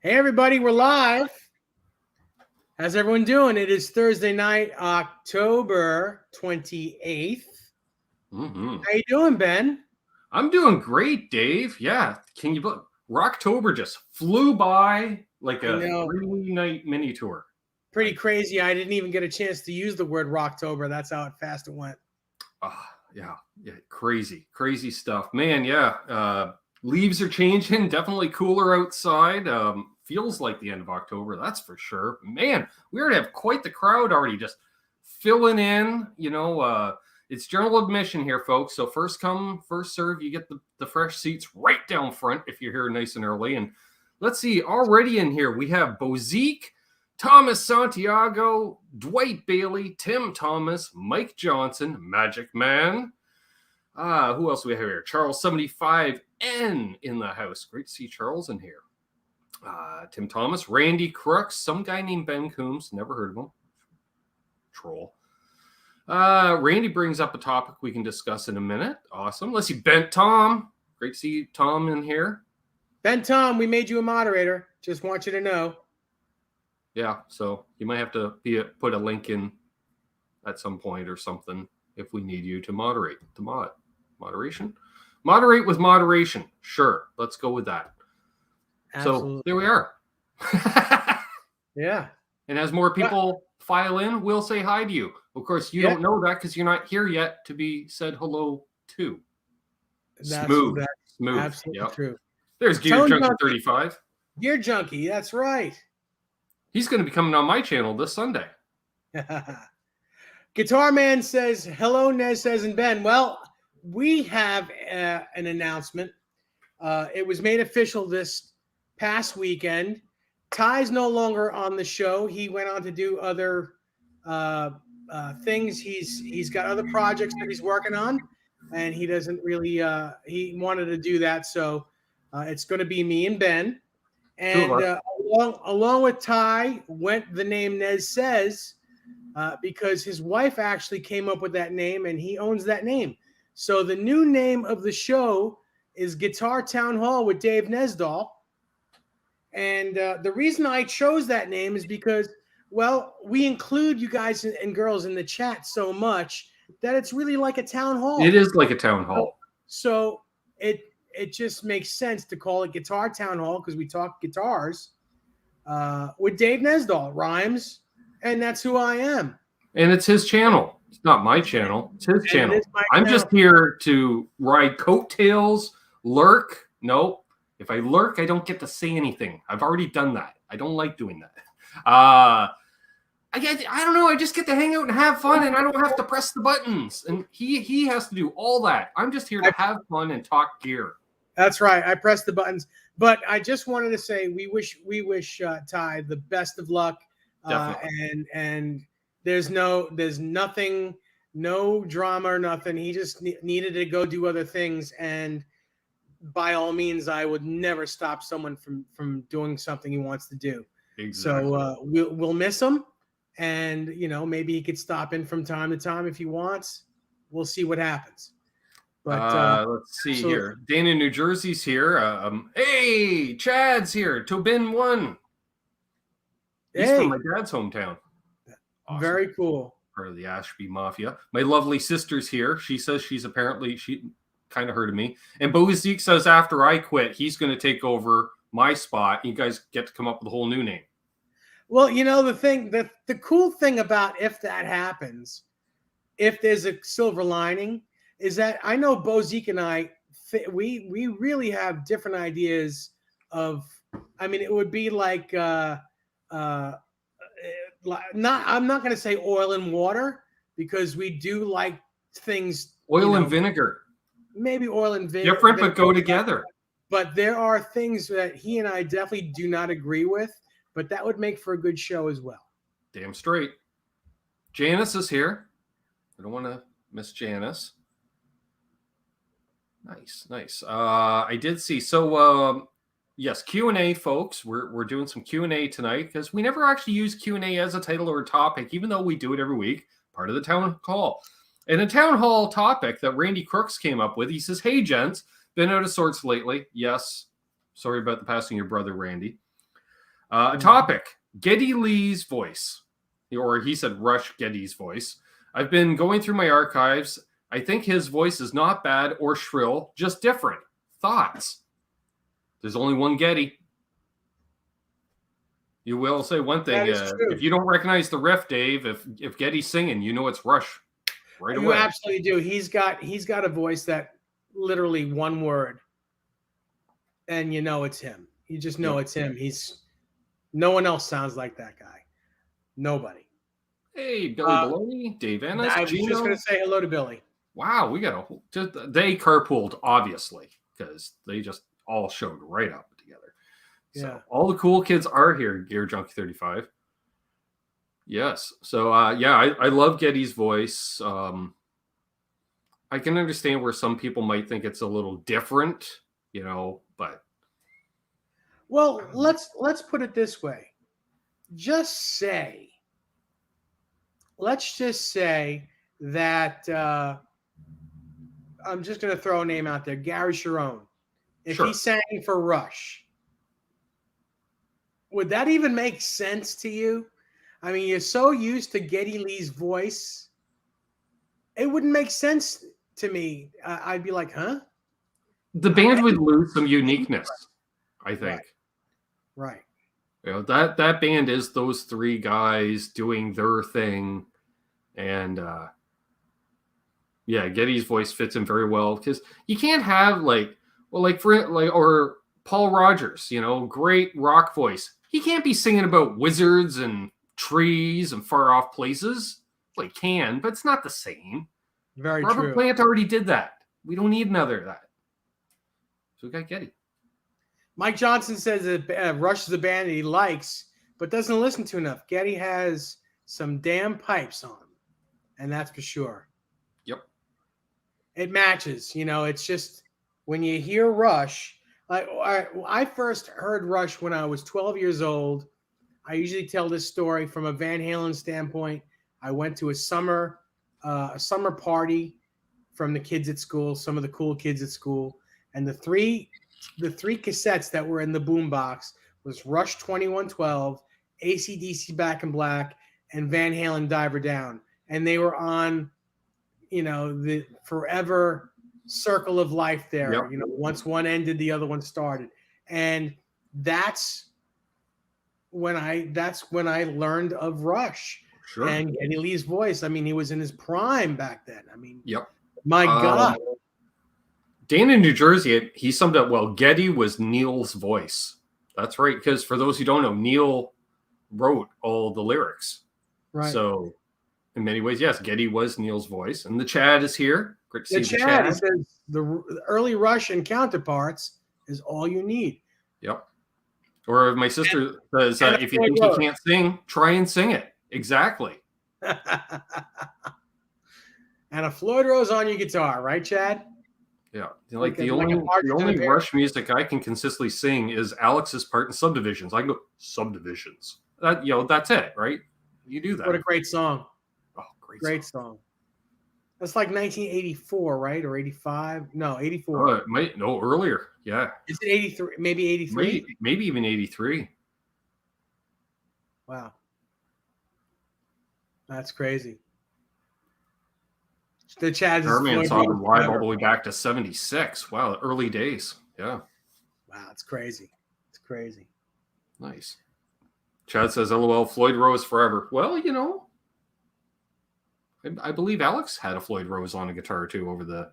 Hey, everybody, we're live. How's everyone doing? It is Thursday night, October 28th. Mm-hmm. How you doing, Ben? I'm doing great, Dave. Yeah, can you believe Rocktober just flew by like I a know. 3-night mini tour. Pretty crazy. I didn't even get a chance to use the word Rocktober. That's how fast it went. Yeah, crazy stuff, man. Yeah, leaves are changing. Definitely cooler outside. Feels like the end of October, that's for sure. Man, we already have quite the crowd already just filling in. It's general admission here, folks. So first come, first serve. You get the fresh seats right down front if you're here nice and early. And let's see, already in here we have Bozique, Thomas Santiago, Dwight Bailey, Tim Thomas, Mike Johnson, Magic Man. Who else do we have here? Charles 75N in the house. Great to see Charles in here. Tim Thomas, Randy Crooks, some guy named Ben Coombs. Never heard of him. Troll. Randy brings up a topic we can discuss in a minute. Awesome. Let's see, Bent Tom. Great to see Tom in here. Ben Tom, we made you a moderator. Just want you to know. Yeah, so you might have to put a link in at some point or something if we need you to moderate. Moderation? Moderate with moderation. Sure, let's go with that. Absolutely. So there we are. Yeah. And as more people file in, we'll say hi to you. Of course, you don't know that because you're not here yet to be said hello to. Smooth. Absolutely true. There's Gear Junkie 35. Gear Junkie, that's right. He's going to be coming on my channel this Sunday. Guitar Man says, hello, Nez says, and Ben. Well, we have an announcement. It was made official this past weekend. Ty's no longer on the show. He went on to do other things. He's got other projects that he's working on, and he doesn't really he wanted to do that. So it's going to be me and Ben. And along with Ty went the name Nez Says because his wife actually came up with that name, and he owns that name. So the new name of the show is Guitar Town Hall with Dave NESDALL. And the reason I chose that name is because, well, we include you guys and girls in the chat so much that it's really like a town hall. It is like a town hall. So it just makes sense to call it Guitar Town Hall because we talk guitars with Dave NESDALL. Rhymes, and that's who I am. And it's his channel. It's not my channel. It's his channel. I'm just here to ride coattails, lurk. No, if I lurk, I don't get to say anything. I've already done that. I don't like doing that. I don't know. I just get to hang out and have fun, and I don't have to press the buttons. And he has to do all that. I'm just here to have fun and talk gear. That's right. I press the buttons. But I just wanted to say we wish Ty the best of luck. And there's nothing, no drama or nothing. He just needed to go do other things. And by all means, I would never stop someone from doing something he wants to do. Exactly. So we'll miss him. And, maybe he could stop in from time to time if he wants. We'll see what happens. But let's see here. Dana, New Jersey's here. Hey, Chad's here. Tobin 1. He's from my dad's hometown. Awesome. Very cool. Part of the Ashby Mafia. My lovely sister's here. She says she kind of heard of me. And Bozique says after I quit, he's going to take over my spot. You guys get to come up with a whole new name. Well, the cool thing about if that happens, if there's a silver lining, is that I know Bozique and I, we really have different ideas of. I mean, it would be like I'm not going to say oil and water because we do like things. Oil and vinegar. Maybe oil and vinegar. Different, but go together. But there are things that he and I definitely do not agree with. But that would make for a good show as well. Damn straight. Janice is here. I don't want to miss Janice. Nice. I did see. So, yes, Q&A, folks. We're doing some Q&A tonight because we never actually use Q&A as a title or a topic, even though we do it every week. Part of the town hall. And a town hall topic that Randy Crooks came up with. He says, hey, gents, been out of sorts lately. Yes. Sorry about the passing of your brother, Randy. A topic: Geddy Lee's voice, or he said Rush Geddy's voice. I've been going through my archives. I think his voice is not bad or shrill, just different. Thoughts? There's only one Geddy. You will say one thing. If you don't recognize the riff, Dave, if Geddy's singing, you know it's Rush right away. You absolutely do. He's got a voice that literally one word, and you know it's him. You just know it's him. No one else sounds like that guy. Nobody. Hey, Billy Baloney, Dave Ennis, I was just going to say hello to Billy. Wow, we got they carpooled, obviously, because they just all showed right up together. So all the cool kids are here, Gear Junkie 35. Yes. So I love Geddy's voice. I can understand where some people might think it's a little different, but well, let's put it this way. Let's just say that I'm just going to throw a name out there, Gary Sharon. If he sang for Rush, would that even make sense to you? I mean, you're so used to Geddy Lee's voice, it wouldn't make sense to me. I'd be like, huh? The band would lose some uniqueness, I think. Right. That band is those three guys doing their thing, and Geddy's voice fits in very well because you can't have or Paul Rogers, great rock voice. He can't be singing about wizards and trees and far off places. Well, he can, but it's not the same. Very Robert true. Plant already did that. We don't need another of that. So we got Geddy. Mike Johnson says that Rush is a band that he likes, but doesn't listen to enough. Geddy has some damn pipes on him, and that's for sure. Yep. It matches. It's just when you hear Rush. I first heard Rush when I was 12 years old. I usually tell this story from a Van Halen standpoint. I went to a summer party from the kids at school, some of the cool kids at school, and the three cassettes that were in the boombox was Rush 2112, AC/DC Back in Black, and Van Halen Diver Down. And they were on, the forever circle of life there. Yep. Once one ended, the other one started. And that's when I learned of Rush. Sure. And Geddy Lee's voice. I mean, he was in his prime back then. I mean, yep. My God. Dan in New Jersey, he summed up well. Geddy was Neil's voice. That's right. Because for those who don't know, Neil wrote all the lyrics. Right. So in many ways, yes, Geddy was Neil's voice. And the Chad is here. Great to see the Chad. It says the early Rush and counterparts is all you need. Yep. Or my sister says, if you think you can't sing, try and sing it. Exactly. And a Floyd Rose on your guitar, right, Chad? Yeah. The only Rush music I can consistently sing is Alex's part in Subdivisions. I can go Subdivisions. That's it, right? You do that. What a great song. Oh, great song. That's like 1984, right? Or 85? No, 84. It might earlier. Yeah. Is it 83? Maybe 83? Maybe even 83. Wow. That's crazy. The Chad Starman saw them live all the way back to 76. Wow, early days. Yeah. Wow, it's crazy. It's crazy. Nice. Chad says, LOL, Floyd Rose forever. Well, I believe Alex had a Floyd Rose on a guitar too over the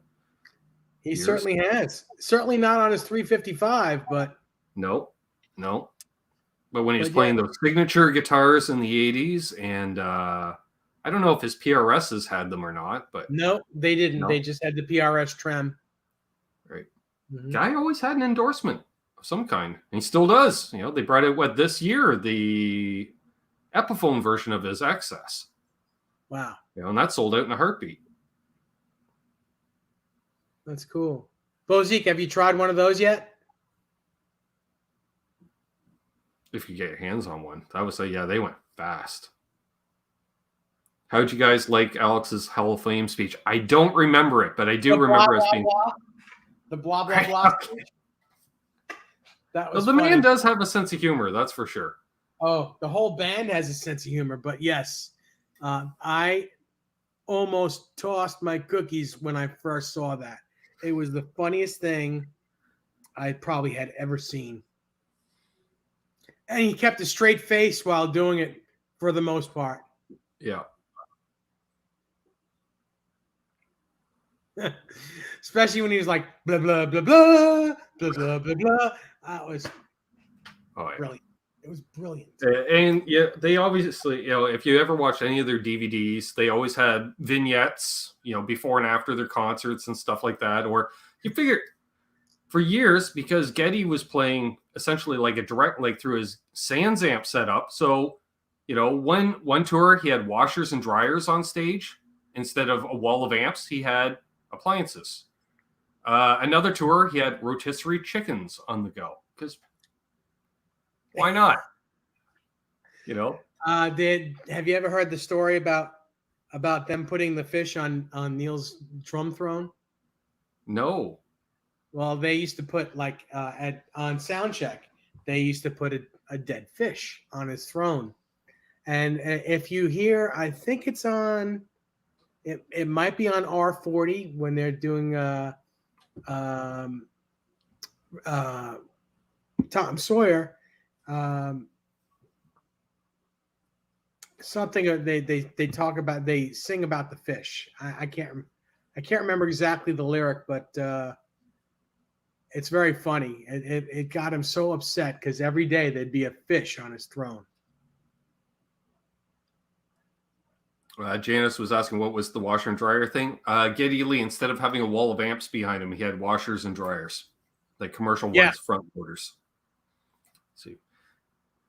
He years. Certainly has. Certainly not on his 355, but no. But when he was playing those signature guitars in the 80s, and I don't know if his PRSs had them or not, but no, they didn't. No. They just had the PRS trem. Right. Mm-hmm. Guy always had an endorsement of some kind. And he still does. They brought out this year, the Epiphone version of his Excess. Wow. And that sold out in a heartbeat. That's cool. Bozique, have you tried one of those yet? If you get your hands on one. I would say, they went fast. How'd you guys like Alex's Hall of Fame speech? I don't remember it, but I do remember it being the blah blah blah speech. That was the man does have a sense of humor, that's for sure. Oh, the whole band has a sense of humor, but yes, I almost tossed my cookies when I first saw that. It was the funniest thing I probably had ever seen. And he kept a straight face while doing it for the most part. Yeah. Especially when he was like blah blah blah blah blah blah blah blah. That was Oh, yeah. brilliant. It was brilliant. And yeah, they obviously, if you ever watched any of their DVDs, they always had vignettes, before and after their concerts and stuff like that. Or you figure for years, because Geddy was playing essentially like a direct, like through his Sans amp setup. So, one tour he had washers and dryers on stage instead of a wall of amps. He had appliances. Another tour he had rotisserie chickens on the go because why not? Have you ever heard the story about them putting the fish on Neil's drum throne? No. Well, they used to put on sound check, they used to put a dead fish on his throne. And if you hear, I think it's on, it might be on R40 when they're doing Tom Sawyer. Something they talk about, they sing about the fish. I can't remember exactly the lyric, but it's very funny. It got him so upset because every day there'd be a fish on his throne. Janice was asking what was the washer and dryer thing. Geddy Lee, instead of having a wall of amps behind him, he had washers and dryers, like commercial ones, front loaders. See,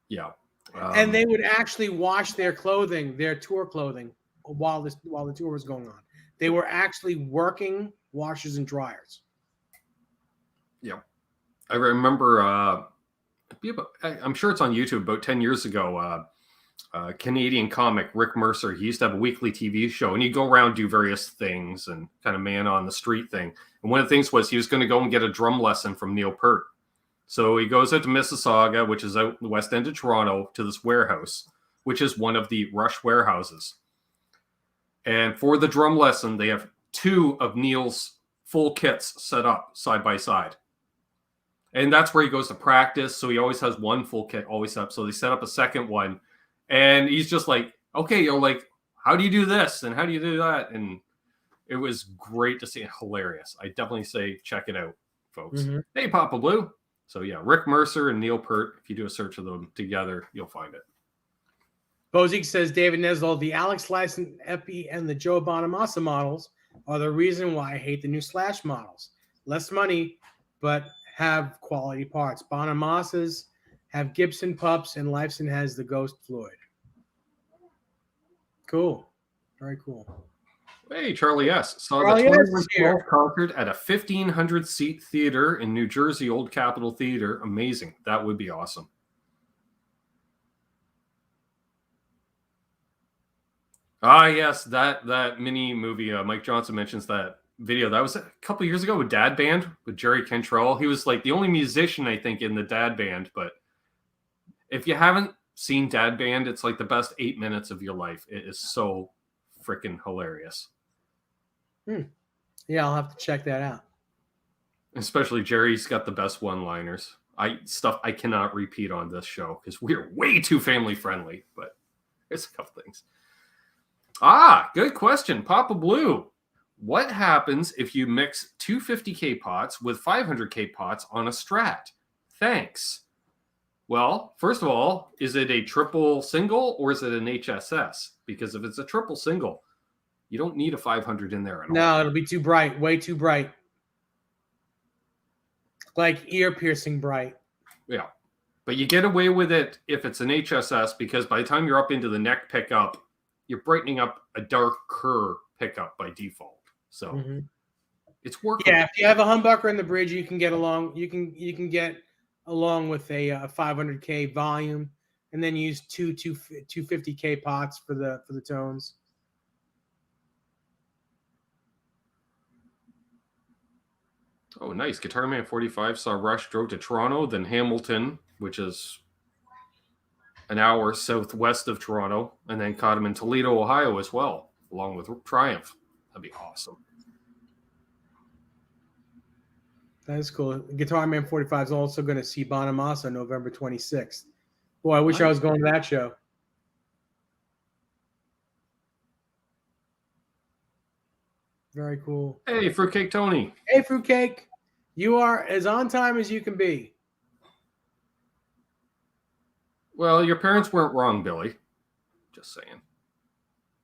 yeah. And they would actually wash their clothing, their tour clothing, while the tour was going on. They were actually working washers and dryers. Yeah, I remember. I'm sure it's on YouTube. About 10 years ago, Canadian comic Rick Mercer, he used to have a weekly TV show, and he'd go around do various things and kind of man on the street thing. And one of the things was he was going to go and get a drum lesson from Neil Peart. So he goes out to Mississauga, which is out in the west end of Toronto, to this warehouse, which is one of the Rush warehouses. And for the drum lesson, they have 2 of Neil's full kits set up side by side. And that's where he goes to practice. So he always has one full kit always up. So they set up a second one. And he's just like, okay, how do you do this? And how do you do that? And it was great to see. Hilarious. I definitely say check it out, folks. Mm-hmm. Hey, Papa Blue. So yeah, Rick Mercer and Neil Peart, if you do a search of them together, you'll find it. Bozic says, David NESDALL, the Alex Lyson Epi and the Joe Bonamassa models are the reason why I hate the new Slash models. Less money, but have quality parts. Bonamassas have Gibson pups, and Lifeson has the Ghost Floyd. Cool. Very cool. Hey, Charlie S. Saw the 2112 concert at a 1,500-seat theater in New Jersey, Old Capitol Theater. Amazing. That would be awesome. Yes, that mini movie. Mike Johnson mentions that video. That was a couple years ago with Dad Band with Jerry Cantrell. He was like the only musician, I think, in the Dad Band. But if you haven't seen Dad Band, it's like the best 8 minutes of your life. It is so freaking hilarious. Yeah, I'll have to check that out. Especially Jerry's got the best one-liners. Stuff I cannot repeat on this show because we're way too family friendly. But there's a couple things. Good question, Papa Blue. What happens if you mix 250K pots with 500K pots on a Strat? Thanks. Well, first of all, is it a triple single or is it an HSS? Because if it's a triple single, you don't need a 500 in there at all. No, it'll be too bright, way too bright. Like ear-piercing bright. Yeah. But you get away with it if it's an HSS because by the time you're up into the neck pickup, you're brightening up a darker pickup by default. So it's working. Yeah, if you have a humbucker in the bridge, you can get along. You can get along with a 500K volume, and then use 250K pots for the tones. Oh, nice. Guitar Man 45 saw Rush, drove to Toronto, then Hamilton, which is an hour southwest of Toronto, and then caught him in Toledo, Ohio as well, along with Triumph. That'd be awesome. That is cool. Guitar Man 45 is also going to see Bonamassa November 26th. Boy, I wish I was going to that show. Very cool. Hey, Fruitcake Tony. Hey, Fruitcake. You are as on time as you can be. Well, your parents weren't wrong, Billy. Just saying.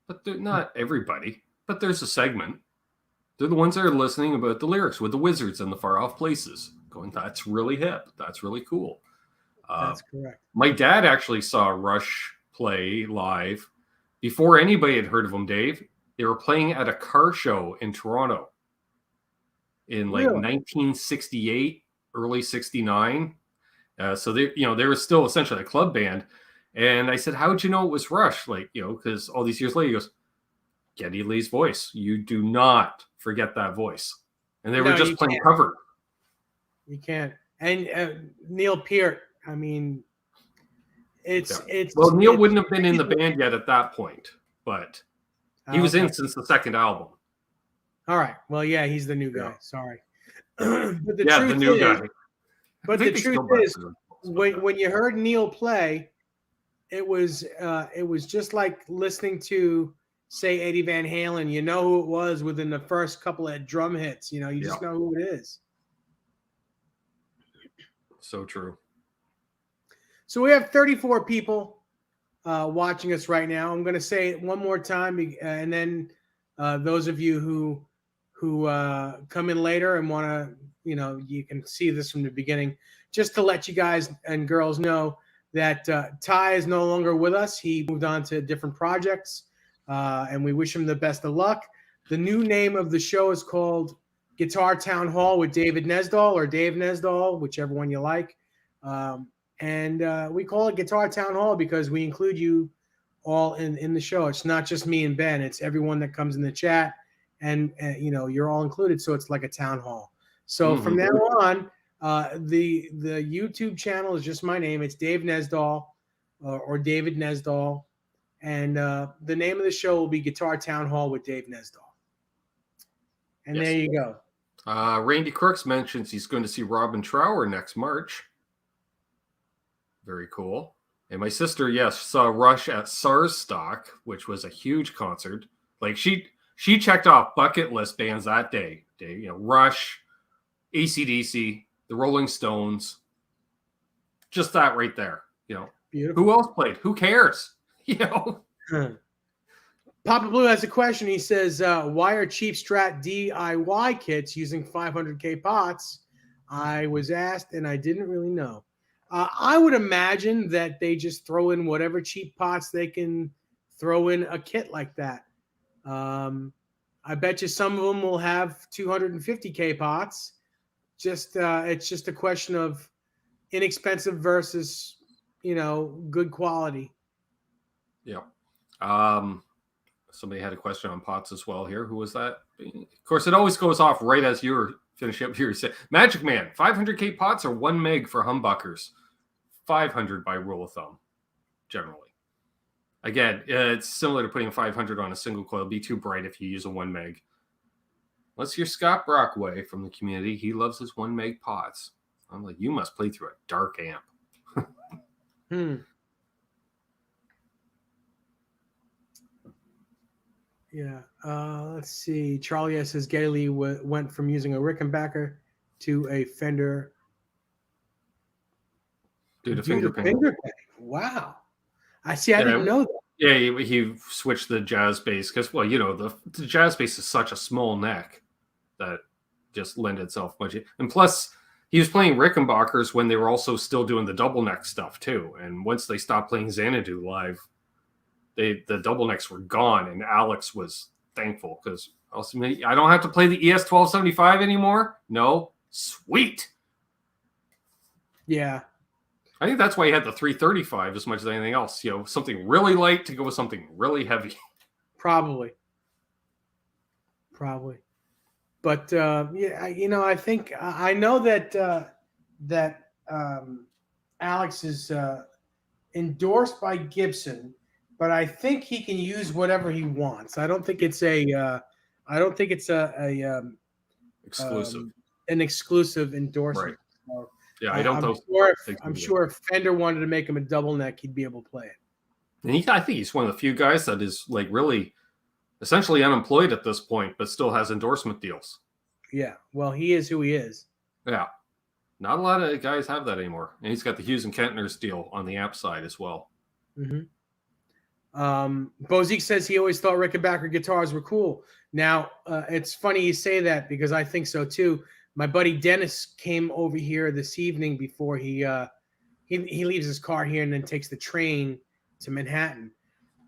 But they're not everybody. But there's a segment. They're the ones that are listening about the lyrics with the wizards and the far off places. Going, that's really hip. That's really cool. That's correct. My dad actually saw Rush play live before anybody had heard of them, Dave. They were playing at a car show in Toronto in like 1968, early 69. So they were still essentially a club band. And I said, how'd you know it was Rush? Like, because all these years later, he goes, Geddy Lee's voice. You do not forget that voice. And they were just playing cover. You can't. And Neil Peart, I mean, it's. Well, Neil wouldn't have been in the band yet at that point, but he was in since the second album. All right. Well, yeah, he's the new guy. Sorry. But the new guy. But the truth is, when you heard Neil play, it was just like listening to, say, Eddie Van Halen. You know who it was within the first couple of drum hits. You just know who it is. So true. So we have 34 people watching us right now. I'm going to say it one more time, and then those of you who come in later and want to, you can see this from the beginning, just to let you guys and girls know that Ty is no longer with us. He moved on to different projects, and we wish him the best of luck. The new name of the show is called Guitar Town Hall with David NESDALL, or Dave NESDALL, whichever one you like. And we call it Guitar Town Hall because we include you all in the show. It's not just me and Ben. It's everyone that comes in the chat, and you're all included. So it's like a town hall. So from now on, the YouTube channel is just my name. It's Dave NESDALL or David NESDALL. And the name of the show will be Guitar Town Hall with Dave NESDALL. And there you go. Randy Crooks mentions he's going to see Robin Trower next March. Very cool. And my sister, saw Rush at Sarsstock, which was a huge concert. Like she checked off bucket list bands that day. Rush, AC/DC, the Rolling Stones. Just that right there. Beautiful. Who else played? Who cares? Papa Blue has a question. He says, why are Cheap Strat DIY kits using 500K pots? I was asked, and I didn't really know. I would imagine that they just throw in whatever cheap pots they can throw in a kit like that. I bet you some of them will have 250K pots. It's just a question of inexpensive versus, good quality. Yeah. Somebody had a question on pots as well here. Who was that? Of course, it always goes off right as you're finishing up here. Magic Man, 500K pots or 1 meg for humbuckers? 500 by rule of thumb, generally. Again, it's similar to putting 500 on a single coil. It'll be too bright if you use a 1 meg. Unless you're Scott Brockway from the community, he loves his 1 meg pots. I'm like, you must play through a dark amp. Yeah. Let's see. Charlie S. says Geddy Lee went from using a Rickenbacker to a Fender. Dude, a finger pick. Wow. I didn't know that. Yeah, he switched the jazz bass because, the jazz bass is such a small neck that just lend itself much. And plus, he was playing Rickenbackers when they were also still doing the double neck stuff too. And once they stopped playing Xanadu live, the double necks were gone, and Alex was thankful because I don't have to play the ES 1275 anymore. No, sweet. Yeah. I think that's why he had the 335 as much as anything else. Something really light to go with something really heavy. Probably. But I think I know that Alex is endorsed by Gibson, but I think he can use whatever he wants. I don't think it's a Exclusive. an exclusive Right. endorsement. So Yeah, I don't think I'm sure if Fender wanted to make him a double neck, he'd be able to play it. And I think he's one of the few guys that is like really essentially unemployed at this point, but still has endorsement deals. Yeah, well, he is who he is. Yeah. Not a lot of guys have that anymore. And he's got the Hughes and Kentner's deal on the amp side as well. Mm-hmm. Bozique says he always thought Rickenbacker guitars were cool. Now, it's funny you say that because I think so too. My buddy Dennis came over here this evening before he leaves his car here and then takes the train to Manhattan.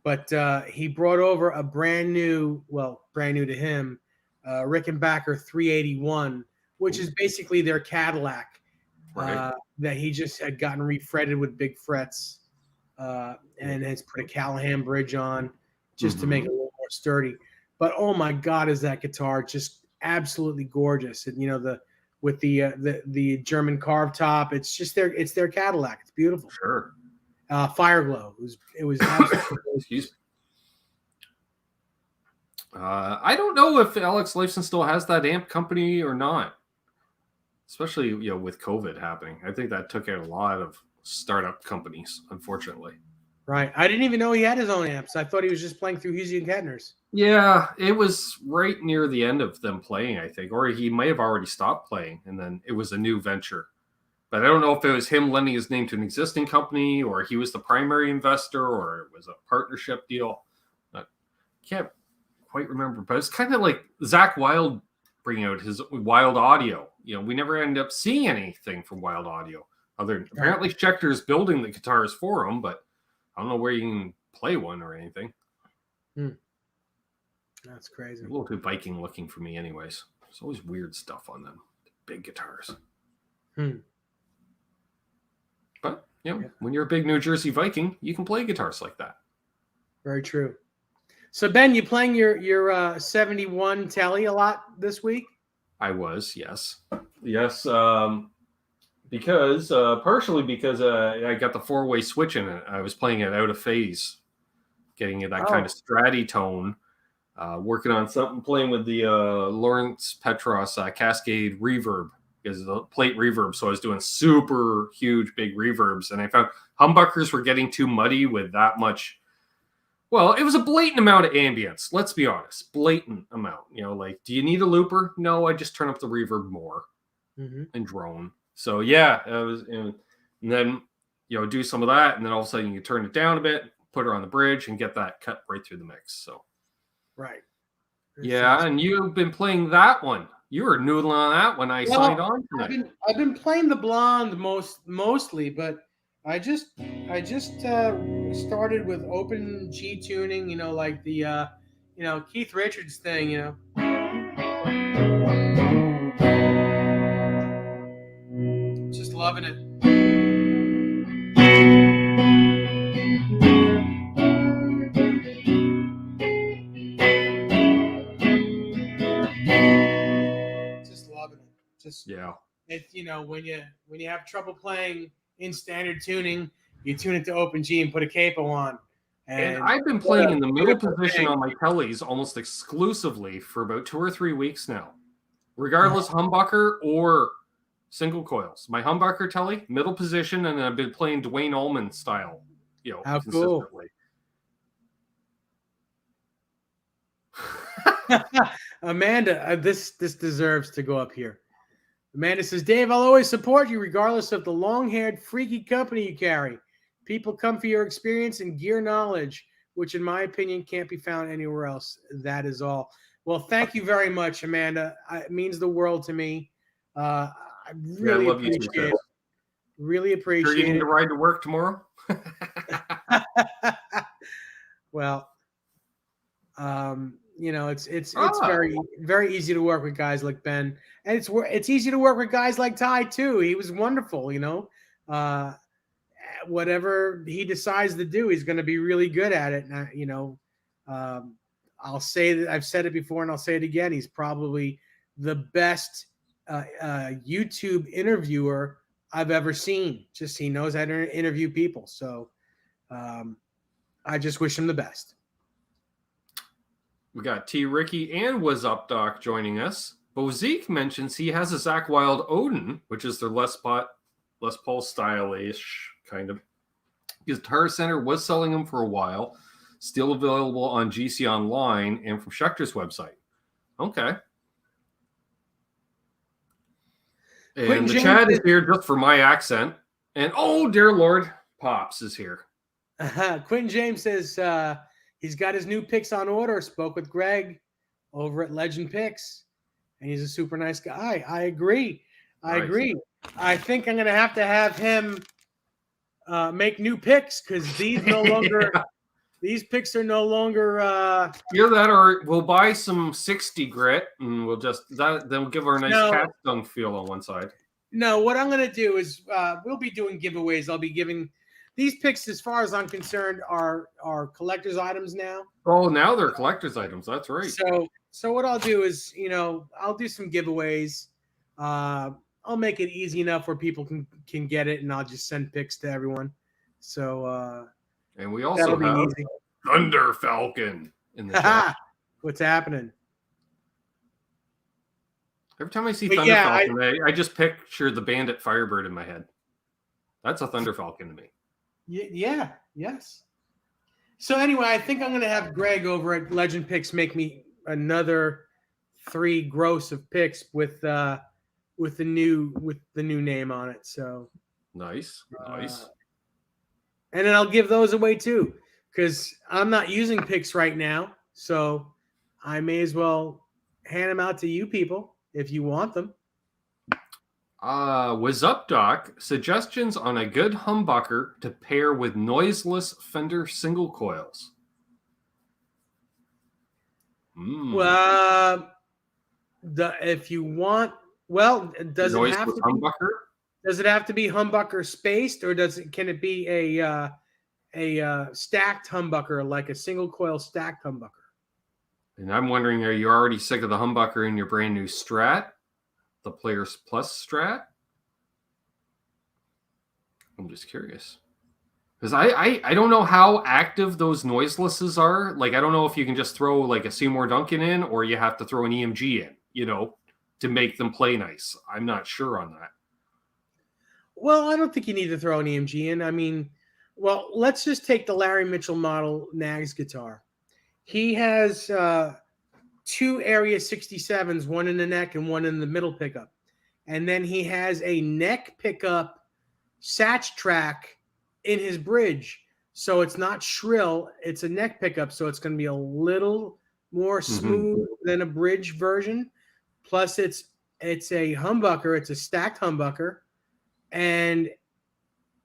But he brought over a brand new to him, Rickenbacker 381, which is basically their Cadillac, Right. that he just had gotten refretted with big frets, and has put a Callahan bridge on just to make it a little more sturdy. But oh my God, is that guitar just absolutely gorgeous? And with the German carved top, it's just their Cadillac. It's beautiful. Sure. Fireglow. It was absolutely Excuse me. I don't know if Alex Lifeson still has that amp company or not, especially with COVID happening. I think that took out a lot of startup companies, unfortunately. Right. I didn't even know he had his own amps. I thought he was just playing through Hughes and Kettner's. Yeah, it was right near the end of them playing, I think, or he might have already stopped playing, and then it was a new venture. But I don't know if it was him lending his name to an existing company, or he was the primary investor, or it was a partnership deal. I can't quite remember, but it's kind of like Zach Wilde bringing out his Wild Audio. We never ended up seeing anything from Wild Audio. Apparently Schecter's building the guitars for him, but I don't know where you can play one or anything. That's crazy. A little too Viking looking for me anyways. There's always weird stuff on them. Big guitars. But, when you're a big New Jersey Viking, you can play guitars like that. Very true. So, Ben, you playing your 71 Telly a lot this week? I was, yes. Yes, partially because I got the four-way switch in it. I was playing it out of phase, getting that kind of stratty tone, working on something, playing with the Lawrence Petros Cascade reverb, because the plate reverb. So I was doing super huge, big reverbs, and I found humbuckers were getting too muddy with that much. Well, it was a blatant amount of ambience. Let's be honest, blatant amount. Do you need a looper? No, I just turn up the reverb more and drone. So yeah, it was, and then do some of that, and then all of a sudden you turn it down a bit, put her on the bridge, and get that cut right through the mix. So right. Yeah, and you've been playing that one. You were noodling on that when I signed on tonight. I've been playing the Blonde mostly, but I just started with open G tuning, like the Keith Richards thing, just loving it. When you have trouble playing in standard tuning, you tune it to open G and put a capo on. And I've been playing in the middle position on my Kellys almost exclusively for about 2 or 3 weeks now, regardless humbucker or single coils. My humbucker Telly, middle position, and I've been playing Dwayne Allman style, How consistently. Cool. Amanda, this deserves to go up here. Amanda says, Dave, I'll always support you regardless of the long-haired, freaky company you carry. People come for your experience and gear knowledge, which in my opinion can't be found anywhere else. That is all. Well, thank you very much, Amanda. It means the world to me. I really appreciate it. Really appreciate it. You're getting to ride to work tomorrow? Well, it's very, very easy to work with guys like Ben, and it's easy to work with guys like Ty too. He was wonderful, whatever he decides to do, he's going to be really good at it. And I'll say that I've said it before, and I'll say it again. He's probably the best YouTube interviewer I've ever seen. Just he knows how to interview people. So I just wish him the best. We got T. Ricky and Was Up Doc joining us. Bozique mentions he has a Zach Wild Odin, which is their Les Paul style-ish kind of Guitar Center. Was selling them for a while. Still available on GC Online and from Schecter's website. Okay. And the Chad is here just for my accent. And oh, dear Lord, Pops is here. Quentin James says he's got his new picks on order. Spoke with Greg over at Legend Picks, and he's a super nice guy. I agree. I agree. I think I'm going to have him make new picks because these no longer these picks are no longer. Either that, or we'll buy some 60 grit, and we'll just then we'll give our nice cat dung feel on one side. No, what I'm going to do is we'll be doing giveaways. I'll be giving. These picks, as far as I'm concerned, are collector's items now. Oh, now they're collector's items. That's right. So what I'll do is, I'll do some giveaways. I'll make it easy enough where people can get it, and I'll just send picks to everyone. So and we also have Thunder Falcon in the chat. What's happening? Every time I see Thunder Falcon, I just picture the Bandit Firebird in my head. That's a Thunder Falcon to me. Yeah, yes. So anyway, I think I'm going to have Greg over at Legend Picks make me another 3 gross of picks with the new name on it. So nice. And then I'll give those away too, because I'm not using picks right now, so I may as well hand them out to you people if you want them. Was Up Doc suggestions on a good humbucker to pair with noiseless Fender single coils? Well, if you want, does it have to humbucker? Does it have to be humbucker spaced, or can it be a stacked humbucker, like a single coil stacked humbucker? And I'm wondering, are you already sick of the humbucker in your brand new Strat? The Players Plus Strat? I'm just curious. Because I don't know how active those noiselesses are. Like, I don't know if you can just throw like a Seymour Duncan in, or you have to throw an EMG in, to make them play nice. I'm not sure on that. Well, I don't think you need to throw an EMG in. I mean, let's just take the Larry Mitchell model Nags guitar. He has 2 Area 67s, one in the neck and one in the middle pickup. And then he has a neck pickup Satch track in his bridge. So it's not shrill. It's a neck pickup. So it's going to be a little more smooth than a bridge version. Plus it's a humbucker. It's a stacked humbucker. And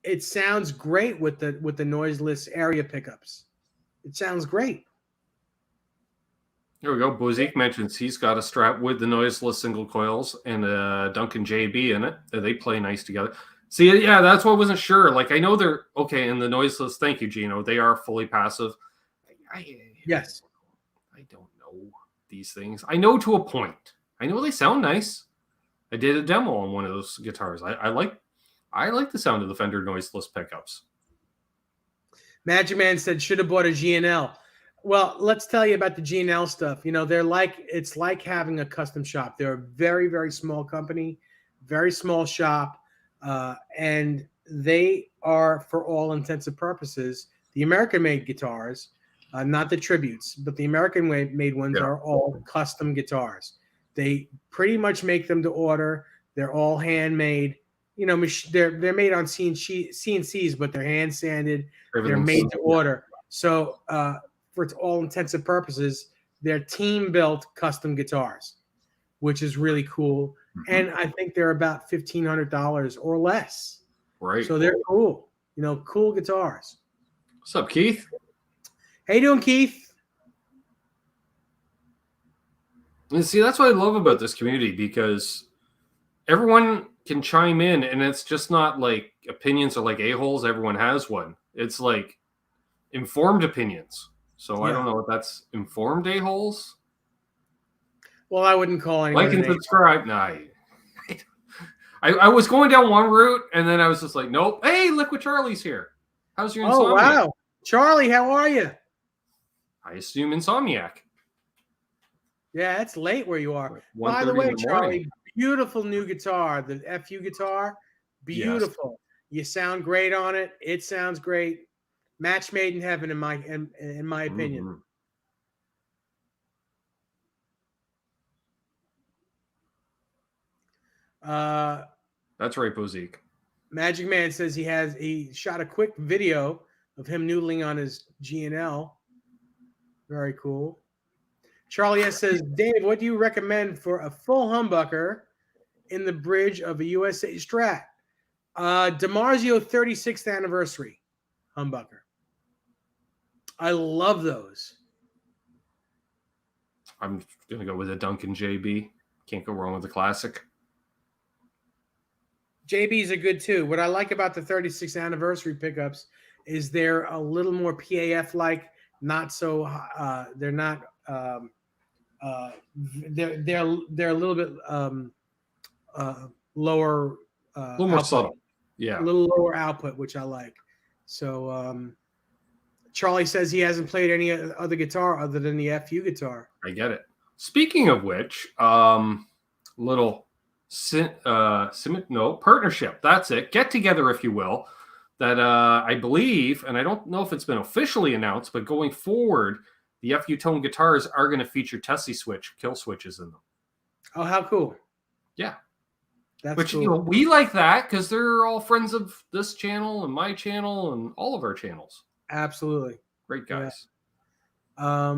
it sounds great with the noiseless area pickups. It sounds great. There we go. Bozique mentions he's got a Strat with the noiseless single coils and a Duncan JB in it. They play nice together. See, yeah, that's what I wasn't sure. Like, I know they're okay, and the noiseless, thank you, Gino, they are fully passive. Yes. I don't know these things. I know to a point. I know they sound nice. I did a demo on one of those guitars. I like the sound of the Fender noiseless pickups. Magic Man said, should have bought a GNL. Well, let's tell you about the GNL stuff. It's like having a custom shop. They're a very, very small company, very small shop, and they are, for all intents and purposes, the American-made guitars, not the tributes, but the American-made ones are all custom guitars. They pretty much make them to order. They're all handmade. They're made on CNCs, but they're hand sanded. They're made to order. So, for all intents and purposes, they're team-built custom guitars, which is really cool. And I think they're about $1,500 or less. Right. So they're cool. Cool guitars. What's up, Keith? How you doing, Keith? And see, that's what I love about this community, because everyone can chime in, and it's just not like opinions are like a-holes. Everyone has one. It's like informed opinions. So I don't know if that's informed a-holes. Well, I wouldn't call anyone. Like and subscribe. Nah, I was going down one route, and then I was just like, nope. Hey, look what Charlie's here. How's your Oh, insomnia? wow. Charlie, how are you? I assume insomniac. Yeah, it's late where you are. One By the thirty in way, the morning. Charlie, beautiful new guitar, the FU guitar. Yes. Beautiful. You sound great on it. It sounds great. Match made in heaven, in my opinion. Mhm. That's right, Bozique. Magic Man says he shot a quick video of him noodling on his G&L. Very cool. Charlie S says, Dave, what do you recommend for a full humbucker in the bridge of a USA Strat? DiMarzio 36th anniversary humbucker. I love those. I'm gonna go with a Duncan JB. Can't go wrong with a classic. JBs are good too. What I like about the 36th anniversary pickups is they're a little more PAF like, not so they're not they're a little bit lower A little more output, subtle. a Yeah. little lower output, which I like. So Charlie says he hasn't played any other guitar other than the FU guitar. I get it. Speaking of which, little partnership. That's it. Get together, if you will. That I believe, and I don't know if it's been officially announced, but going forward, the FU Tone guitars are going to feature Tessie switch kill switches in them. Oh, how cool! Yeah, that's which cool. we like that because they're all friends of this channel and my channel and all of our channels. Absolutely, great guys. Yeah.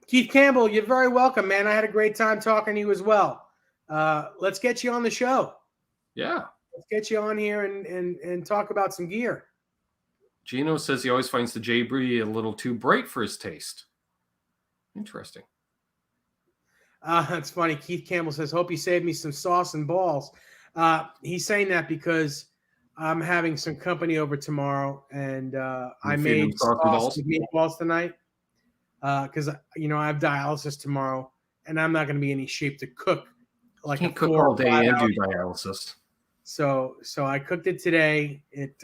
Keith Campbell, you're very welcome, man. I had a great time talking to you as well. Let's get you on the show. Yeah. Let's get you on here and talk about some gear. Gino says he always finds the JB a little too bright for his taste. Interesting. That's funny. Keith Campbell says, hope you saved me some sauce and balls. He's saying that because I'm having some company over tomorrow, and I made sauce with meatballs tonight because I have dialysis tomorrow, and I'm not going to be in any shape to cook. Like can't cook all day and do dialysis. So I cooked it today. It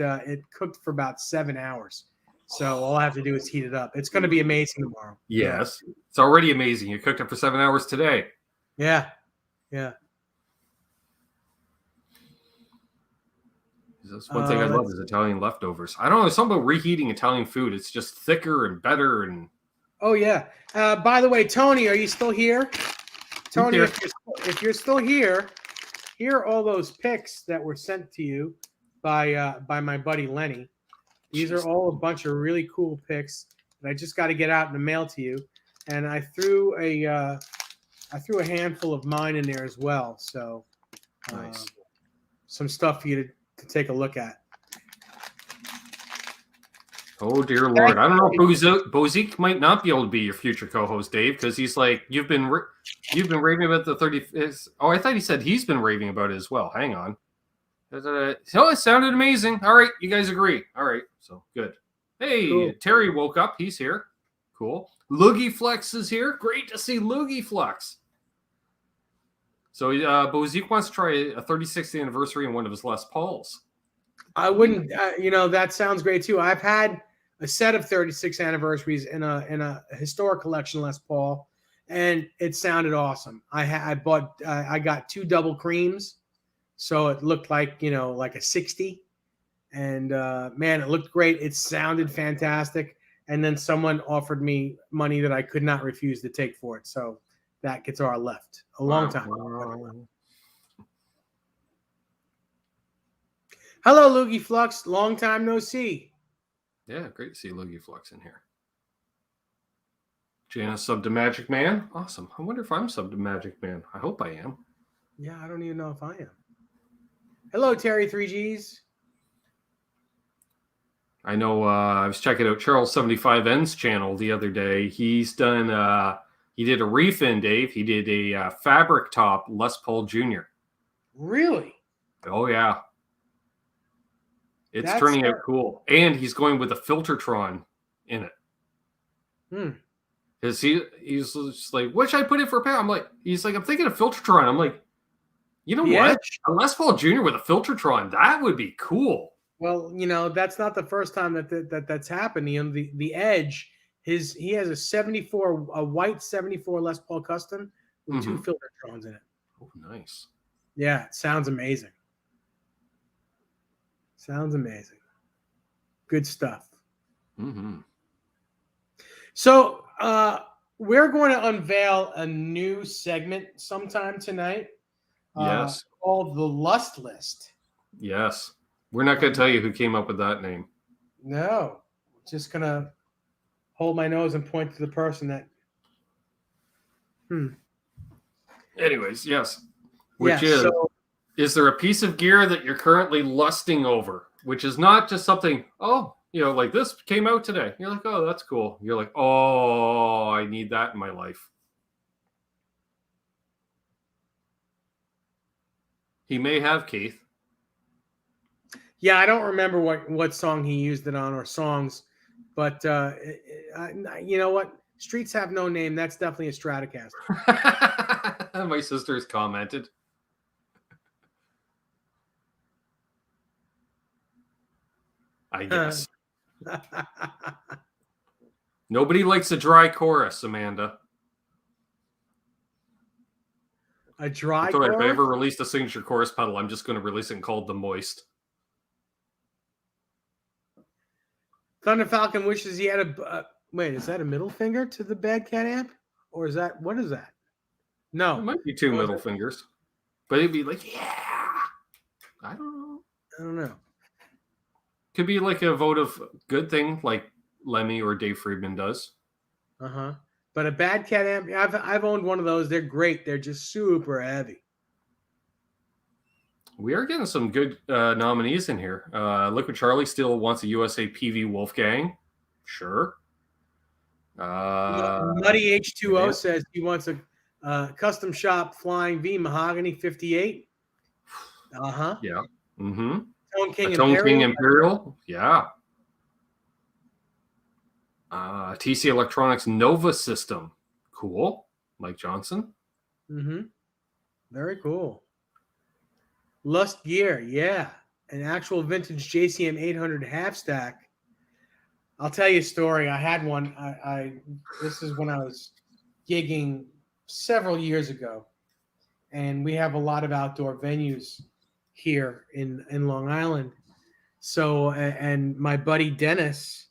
cooked for about 7 hours. So all I have to do is heat it up. It's going to be amazing tomorrow. Yes, yeah. It's already amazing. You cooked it for 7 hours today. Yeah. That's one thing I love is Italian leftovers. I don't know, something about reheating Italian food. It's just thicker and better. And oh yeah. By the way, Tony, are you still here? Tony, if you're still here, here are all those pics that were sent to you by my buddy Lenny. These are all a bunch of really cool pics that I just got to get out in the mail to you. And I threw a handful of mine in there as well. So nice. Some stuff for you to take a look at. Oh dear Lord! I don't know if Bozique might not be able to be your future co-host, Dave, because he's like you've been raving about the 30th. Oh, I thought he said he's been raving about it as well. Hang on. Oh, it sounded amazing. All right, you guys agree. All right, so good. Hey, cool. Terry woke up. He's here. Cool. Loogie Flex is here. Great to see Loogie Flex. So Bozique wants to try a 36th anniversary in one of his Les Pauls. I wouldn't. That sounds great too. I've had a set of 36 anniversaries in a historic collection Les Paul, and it sounded awesome. I got 2 double creams, so it looked like like a 60, and man, it looked great. It sounded fantastic, and then someone offered me money that I could not refuse to take for it. So that guitar left a long time ago. Hello, Loogie Flux. Long time no see. Yeah, great to see Loogie Flux in here. Jana sub to Magic Man. Awesome. I wonder if I'm sub to Magic Man. I hope I am. Yeah, I don't even know if I am. Hello, Terry 3Gs. I know I was checking out Charles 75N's channel the other day. He's done, he did a refin, Dave. He did a fabric top Les Paul Jr. Really? Oh, yeah. It's turning out cool. And he's going with a Filtertron in it. Because he's just like, what should I put in for a pair? I'm like, I'm thinking of Filtertron. I'm like, you know what? A Les Paul Jr. with a Filtertron, that would be cool. Well, that's not the first time that's happened. The Edge, he has a white 74 Les Paul Custom with two Mm-hmm. Filtertrons in it. Oh, nice. Yeah, it sounds amazing. Sounds amazing. Good stuff. Mm-hmm. So we're going to unveil a new segment sometime tonight Yes. called the Lust List. Yes. We're not going to tell you who came up with that name. No, just going to hold my nose and point to the person that. Anyways, yes. Is there a piece of gear that you're currently lusting over? Which is not just something, like this came out today. You're like, oh, that's cool. You're like, oh, I need that in my life. He may have, Keith. Yeah, I don't remember what song he used it on or songs, but you know what? Streets Have No Name. That's definitely a Stratocaster. My sister's commented. I guess. Nobody likes a dry chorus, Amanda. A dry chorus? If I ever released a signature chorus pedal, I'm just going to release it and called the Moist. Thunder Falcon wishes he had a... wait, is that a middle finger to the Bad Cat amp? Or is that... What is that? No. It might be two middle fingers. But it'd be like, yeah. I don't know. Could be like a vote of good thing like Lemmy or Dave Friedman does. Uh-huh. But a Bad Cat amp, I've owned one of those. They're great. They're just super heavy. We are getting some good nominees in here. Liquid Charlie still wants a USA PV Wolfgang. Sure. Muddy H2O says he wants a custom shop Flying V Mahogany 58. Uh-huh. Yeah. Mm-hmm. Tone King Imperial. Yeah. TC Electronics Nova System. Cool. Mike Johnson. Mm-hmm. Very cool. Lust Gear. Yeah. An actual vintage JCM 800 half stack. I'll tell you a story. I had one. This is when I was gigging several years ago. And we have a lot of outdoor venues here in Long Island. So, and my buddy Dennis,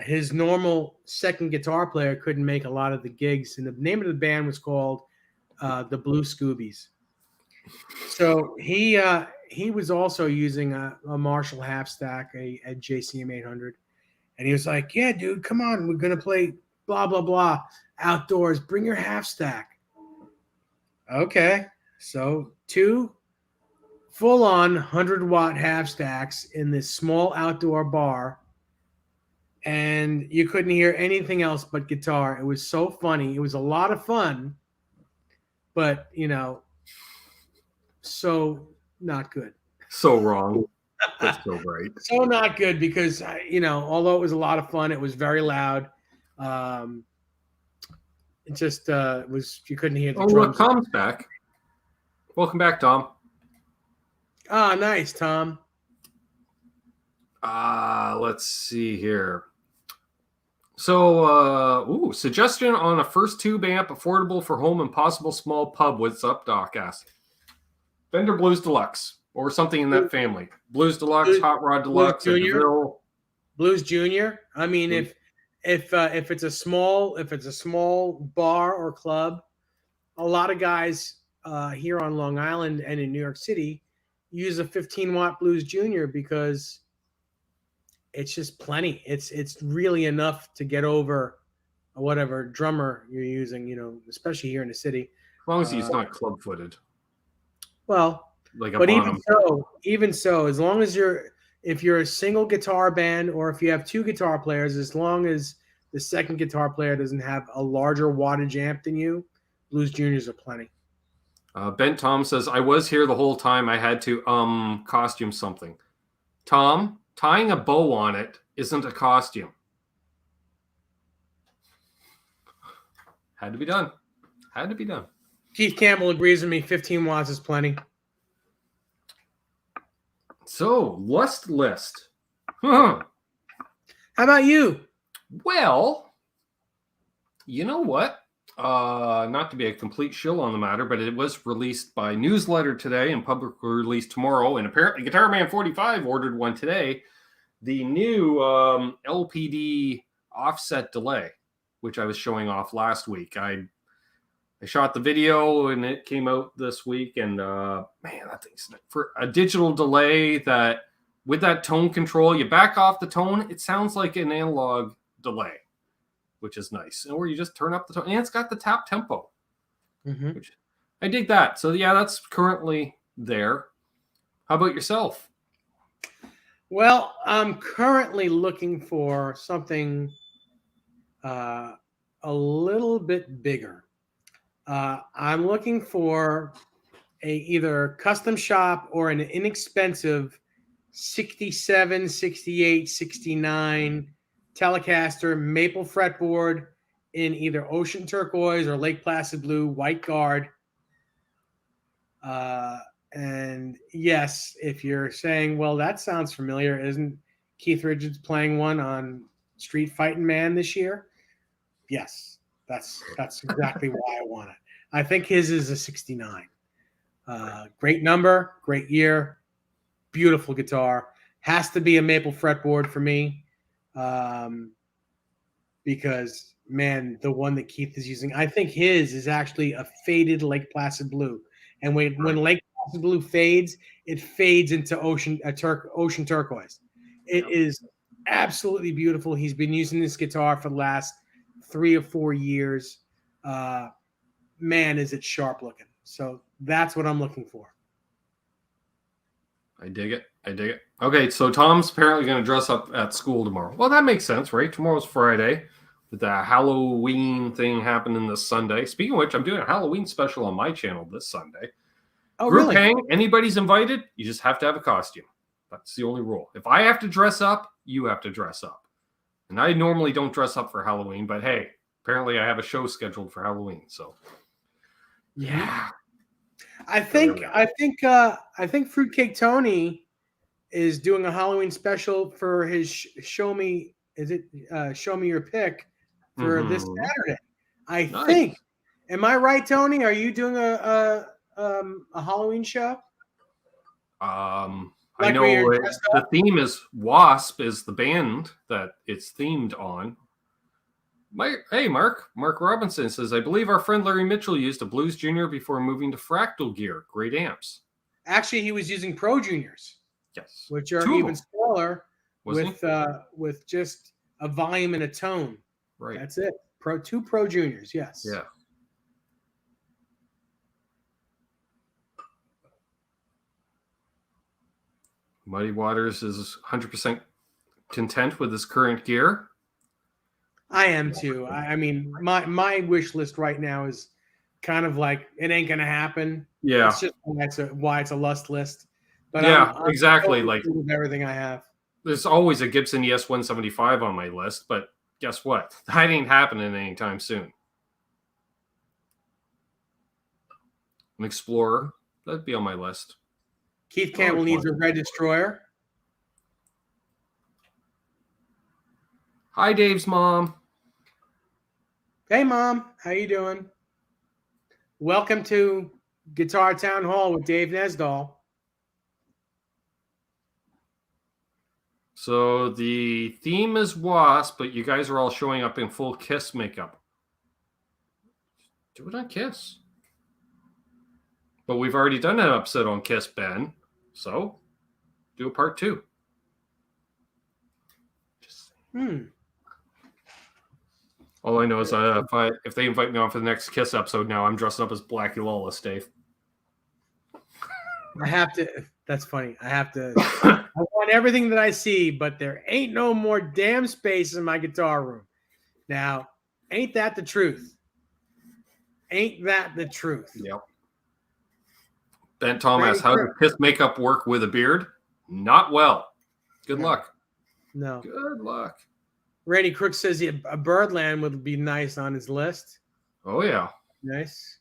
his normal second guitar player couldn't make a lot of the gigs. And the name of the band was called the Blue Scoobies. So he was also using a Marshall half stack, a JCM 800. And he was like, yeah, dude, come on. We're going to play blah, blah, blah outdoors. Bring your half stack. Okay. So 2 full-on 100-watt half stacks in this small outdoor bar. And you couldn't hear anything else but guitar. It was so funny. It was a lot of fun. But, so not good. So wrong. That's so right. So not good because, although it was a lot of fun, it was very loud. It just was, you couldn't hear the drums. Look, Tom's back. Welcome back, Tom. Ah, nice, Tom. Let's see here. So, suggestion on a first tube amp, affordable for home and possible small pub. What's up, Doc? Asked. Fender Blues Deluxe or something in that family. Blues Deluxe, Hot Rod Deluxe, Blues Junior. I mean, if it's a small bar or club, a lot of guys here on Long Island and in New York City use a 15-watt Blues Junior because it's just plenty. It's really enough to get over whatever drummer you're using, especially here in the city. As long as he's not club-footed. Well, like but even so, as long as if you're a single guitar band or if you have 2 guitar players, as long as the second guitar player doesn't have a larger wattage amp than you, Blues Juniors are plenty. Ben Tom says, I was here the whole time. I had to costume something. Tom, tying a bow on it isn't a costume. Had to be done. Keith Campbell agrees with me. 15 watts is plenty. So, Lust List. Huh. How about you? Well, you know what? Not to be a complete shill on the matter, but it was released by newsletter today and public release tomorrow. And apparently Guitar Man 45 ordered one today. The new LPD offset delay, which I was showing off last week. I shot the video and it came out this week. And man, that thing's for a digital delay that with that tone control, you back off the tone, it sounds like an analog delay, which is nice. Or you just turn up the tone, and it's got the tap tempo, which I dig that. So yeah, that's currently there. How about yourself? Well, I'm currently looking for something a little bit bigger. I'm looking for a either custom shop or an inexpensive 67, 68, 69 Telecaster maple fretboard in either ocean turquoise or Lake Placid blue, white guard. And yes, if you're saying, well, that sounds familiar, isn't Keith Richards playing one on Street Fighting Man this year? Yes, that's exactly why I want it. I think his is a 69. Great number, great year, beautiful guitar. Has to be a maple fretboard for me, because man, the one that Keith is using, I think his is actually a faded Lake Placid blue. And when Lake Placid blue fades, it fades into ocean turquoise. It is absolutely beautiful. He's been using this guitar for the last 3 or 4 years. Man, is it sharp looking. So that's what I'm looking for. I dig it. Okay, so Tom's apparently going to dress up at school tomorrow. Well, that makes sense, right? Tomorrow's Friday. With the Halloween thing happening this Sunday. Speaking of which, I'm doing a Halloween special on my channel this Sunday. Oh, Group really? hang, anybody's invited. You just have to have a costume. That's the only rule. If I have to dress up, you have to dress up. And I normally don't dress up for Halloween, but hey, apparently I have a show scheduled for Halloween. So, yeah. I think Fruitcake Tony is doing a Halloween special for his Show Me Your Pick for this Saturday. I think. Am I right, Tony? Are you doing a Halloween show? I know the theme is Wasp is the band that it's themed on. Mark Robinson says, I believe our friend Larry Mitchell used a Blues Junior before moving to Fractal gear. Great amps. Actually, he was using Pro Juniors. Yes. Which are even smaller with just a volume and a tone. Right. That's it. Two Pro Juniors, yes. Yeah. Muddy Waters is 100% content with his current gear. I am too. I mean, my wish list right now is kind of like it ain't gonna happen. Yeah, it's just why it's a lust list. But yeah, I'm exactly. Like with everything I have. There's always a Gibson ES 175 on my list, but guess what? That ain't happening anytime soon. An Explorer, that'd be on my list. Keith Campbell needs a Red Destroyer. Hi, Dave's mom. Hey, Mom. How you doing? Welcome to Guitar Town Hall with Dave NESDALL. So the theme is Wasp, but you guys are all showing up in full Kiss makeup. Do it on Kiss. But we've already done an episode on Kiss, Ben. So do a part 2. All I know is if they invite me on for the next Kiss episode now, I'm dressing up as Blackie Lawless, Dave. I have to. That's funny. I want everything that I see, but there ain't no more damn space in my guitar room. Now, ain't that the truth? Ain't that the truth? Yep. Ben Thomas, how does Kiss makeup work with a beard? Not well. Good luck. No. Good luck. Randy Crook says a Birdland would be nice on his list. Oh, yeah. Nice.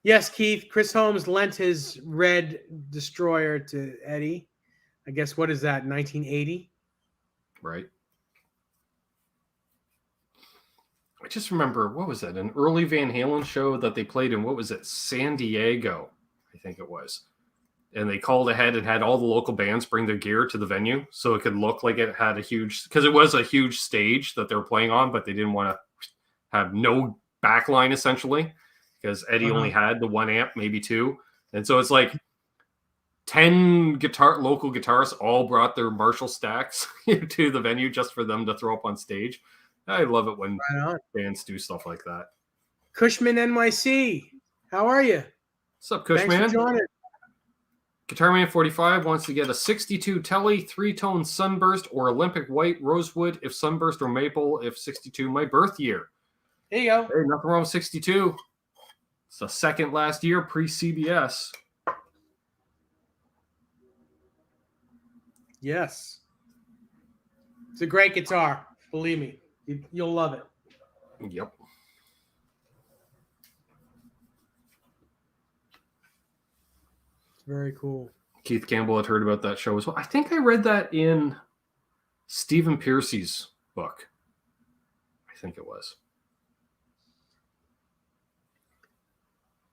Yes, Keith. Chris Holmes lent his red destroyer to Eddie. I guess what is that? 1980. Right. I just remember, what was that? An early Van Halen show that they played in, what was it? San Diego, I think it was. And they called ahead and had all the local bands bring their gear to the venue so it could look like it had a huge, because it was a huge stage that they were playing on, but they didn't want to have no backline essentially, because Eddie only had the 1 amp, maybe 2. And so it's like 10 local guitarists all brought their Marshall stacks to the venue just for them to throw up on stage. I love it when bands do stuff like that. Cushman NYC, how are you? What's up, Cushman? Thanks for joining. Guitar Man 45 wants to get a 62 Telly 3-tone Sunburst or Olympic White Rosewood if Sunburst, or Maple if 62 my birth year. There you go. Hey, nothing wrong with 62. It's the second last year pre-CBS. Yes. It's a great guitar. Believe me. You'll love it. Yep. It's very cool. Keith Campbell had heard about that show as well. I think I read that in Stephen Piercy's book. I think it was.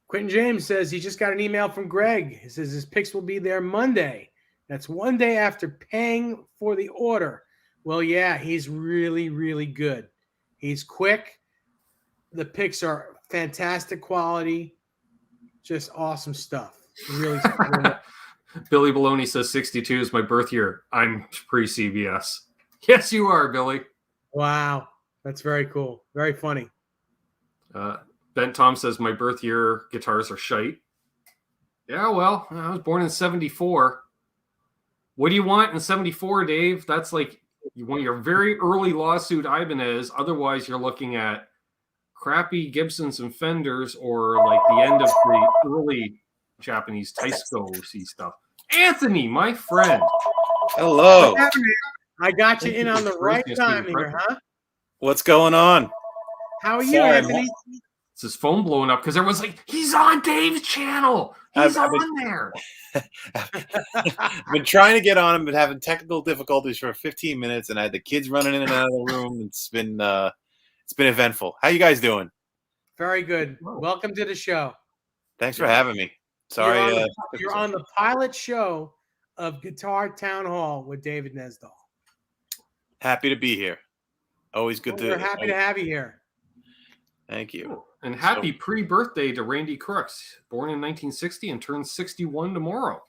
Quentin James says he just got an email from Greg. He says his picks will be there Monday. That's one day after paying for the order. Well, yeah, he's really, really good. He's quick. The picks are fantastic quality. Just awesome stuff. Really. Billy Baloney says 62 is my birth year. I'm pre-CBS. Yes, you are, Billy. Wow. That's very cool. Very funny. Ben Tom says my birth year guitars are shite. Yeah, well, I was born in 74. What do you want in 74, Dave? That's like you want your very early lawsuit Ibanez. Otherwise, you're looking at crappy Gibsons and Fenders, or like the end of the early Japanese Taisco-C stuff. Anthony, my friend. Hello. I got you in on the right time here, huh? What's going on? How are you, Anthony? It's his phone blowing up because everyone's like, he's on Dave's channel. He's on there. I've been trying to get on him, but having technical difficulties for 15 minutes, and I had the kids running in and out of the room. It's been eventful. How you guys doing? Very good. Welcome to the show. Thanks for having me. Sorry. You're on the pilot show of Guitar Town Hall with David NESDALL. Happy to be here. Always good to. We're happy to have you here. Thank you. And happy pre-birthday to Randy Crooks, born in 1960 and turns 61 tomorrow.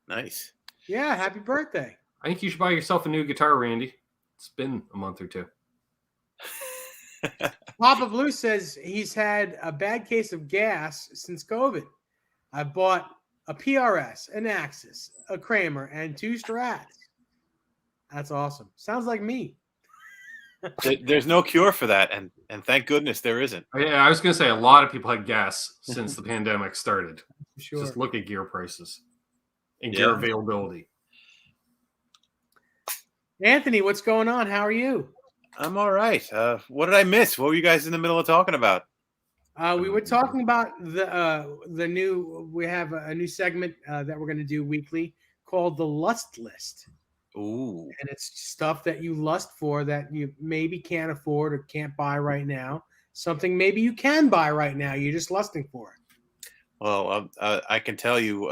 Nice. Yeah, happy birthday. I think you should buy yourself a new guitar, Randy. It's been a month or two. Papa Blue says he's had a bad case of gas since COVID. I bought a PRS, an Axis, a Kramer, and 2 Strats. That's awesome. Sounds like me. There's no cure for that, and thank goodness there isn't. Yeah, I was going to say a lot of people had gas since the pandemic started. Sure. Just look at gear prices and gear availability. Anthony, what's going on? How are you? I'm all right. What did I miss? What were you guys in the middle of talking about? We were talking about the new. We have a new segment that we're going to do weekly called the Lust List. Ooh. And it's stuff that you lust for that you maybe can't afford or can't buy right now. Something maybe you can buy right now. You're just lusting for it. Well, I can tell you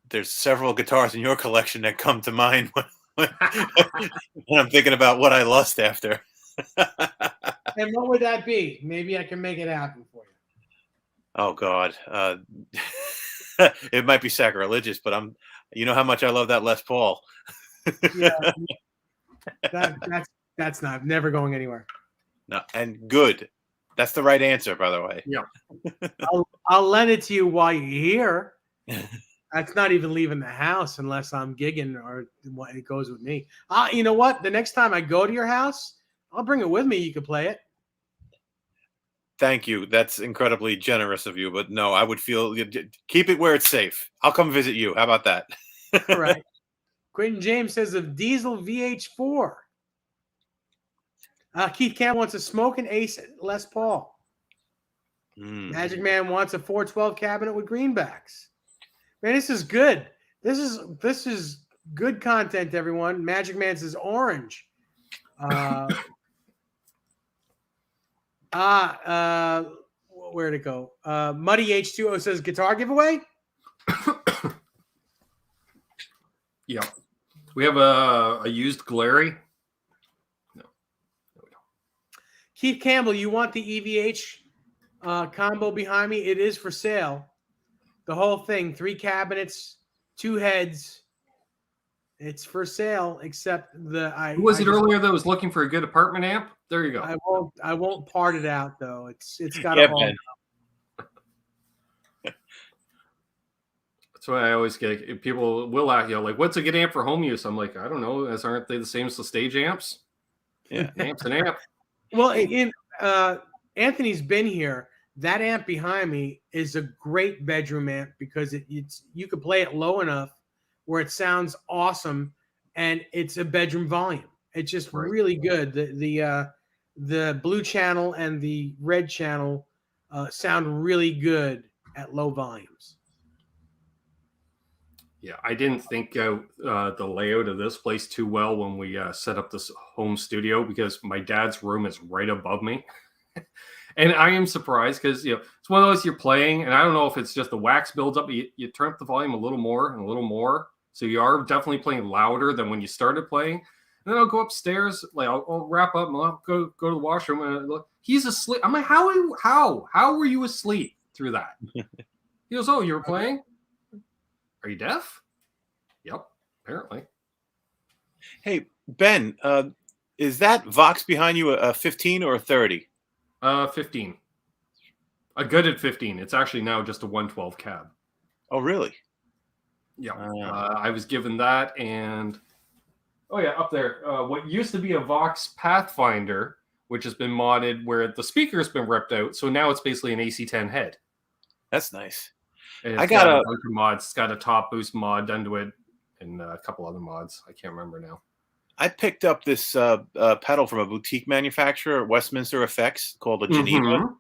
there's several guitars in your collection that come to mind when I'm thinking about what I lust after. And what would that be? Maybe I can make it happen for you. Oh, God. It might be sacrilegious, but you know how much I love that Les Paul. Yeah, that's not never going anywhere. No, and good. That's the right answer, by the way. Yeah. I'll lend it to you while you're here. That's not even leaving the house unless I'm gigging or it goes with me. You know what? The next time I go to your house, I'll bring it with me. You can play it. Thank you. That's incredibly generous of you. But no, I would keep it where it's safe. I'll come visit you. How about that? All right. Quentin James says of Diesel VH4. Keith Campbell wants a Smoking Ace Les Paul. Magic Man wants a 412 cabinet with greenbacks. Man, this is good. This is good content, everyone. Magic Man says orange. Where'd it go? Muddy H2O says guitar giveaway. Yeah. We have a used Glary. No. Keith Campbell, you want the EVH combo behind me? It is for sale. The whole thing, 3 cabinets, 2 heads. It's for sale, except Who was it earlier that was looking for a good apartment amp? There you go. I won't part it out though. It's got Yeah, a home. That's why I always get people will ask, like, what's a good amp for home use? I'm like, I don't know. Aren't they the same as the stage amps? Yeah. Amp's an amp. Well, Anthony's been here. That amp behind me is a great bedroom amp because you could play it low enough where it sounds awesome, and it's a bedroom volume. It's just really good. The blue channel and the red channel sound really good at low volumes. Yeah, I didn't think out the layout of this place too well when we set up this home studio because my dad's room is right above me. And I am surprised because, it's one of those you're playing, and I don't know if it's just the wax builds up. You turn up the volume a little more and a little more. So you are definitely playing louder than when you started playing. And then I'll go upstairs, like I'll wrap up and I'll go to the washroom and look, he's asleep. I'm like, how were you asleep through that? He goes, oh, you were playing? Are you deaf? Yep, apparently. Hey, Ben, is that Vox behind you a 15 or a 30? 15. A good at 15. It's actually now just a 112 cab. Oh, really? Yeah. I was given that, and up there. What used to be a Vox Pathfinder, which has been modded where the speaker's been ripped out, so now it's basically an AC10 head. That's nice. And I got a bunch of mods. It's got a top boost mod done to it, and a couple other mods. I can't remember now. I picked up this pedal from a boutique manufacturer, Westminster Effects, called a Geneva,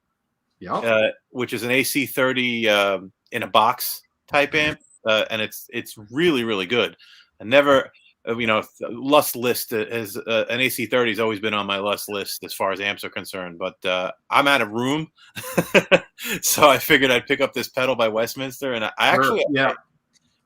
which is an AC30 in a box type amp, and it's really, really good. I never, Lust list is an AC30 has always been on my Lust list as far as amps are concerned, but I'm out of room, so I figured I'd pick up this pedal by Westminster, and I actually,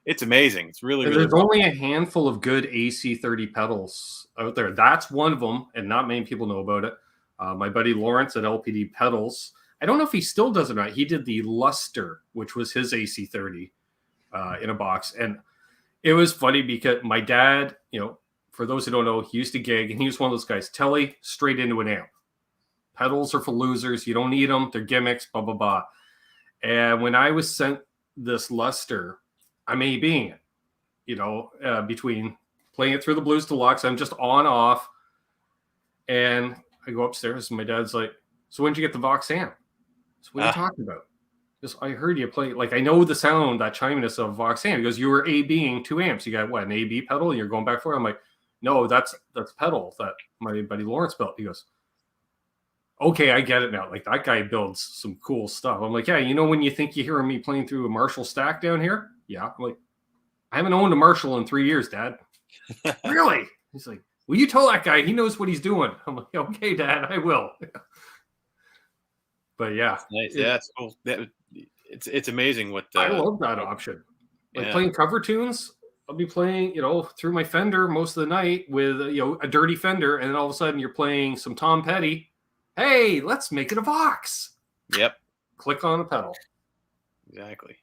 it's amazing. It's really, really there's only a handful of good AC30 pedals out there. That's one of them, and not many people know about it. My buddy Lawrence at LPD Pedals, I don't know if he still does it or not. He did the Luster, which was his AC30 in a box, and it was funny because my dad, for those who don't know, he used to gig, and he was one of those guys, telly straight into an amp. Pedals are for losers. You don't need them. They're gimmicks, blah, blah, blah. And when I was sent this Luster, I'm A-Bing it, between playing it through the Blues Deluxe, I'm just on, off, and I go upstairs, and my dad's like, so when did you get the Vox amp? So what are you talking about? Because I heard you play, like, I know the sound, that chiminess of Vox amp. He goes, you were A-Bing 2 amps. You got, what, an A-B pedal, and you're going back for it? I'm like, no, that's pedal that my buddy Lawrence built. He goes, okay, I get it now. Like, that guy builds some cool stuff. I'm like, yeah, when you think you hear me playing through a Marshall stack down here? Yeah. I'm like, I haven't owned a Marshall in 3 years, Dad. Really? He's like, well, you tell that guy. He knows what he's doing. I'm like, okay, Dad, I will. But yeah. Nice. Yeah, it's cool. It's amazing what I love that option. Like playing cover tunes, I'll be playing, through my Fender most of the night with, a dirty Fender, and then all of a sudden you're playing some Tom Petty. Hey, let's make it a Vox. Yep. Click on the pedal. Exactly.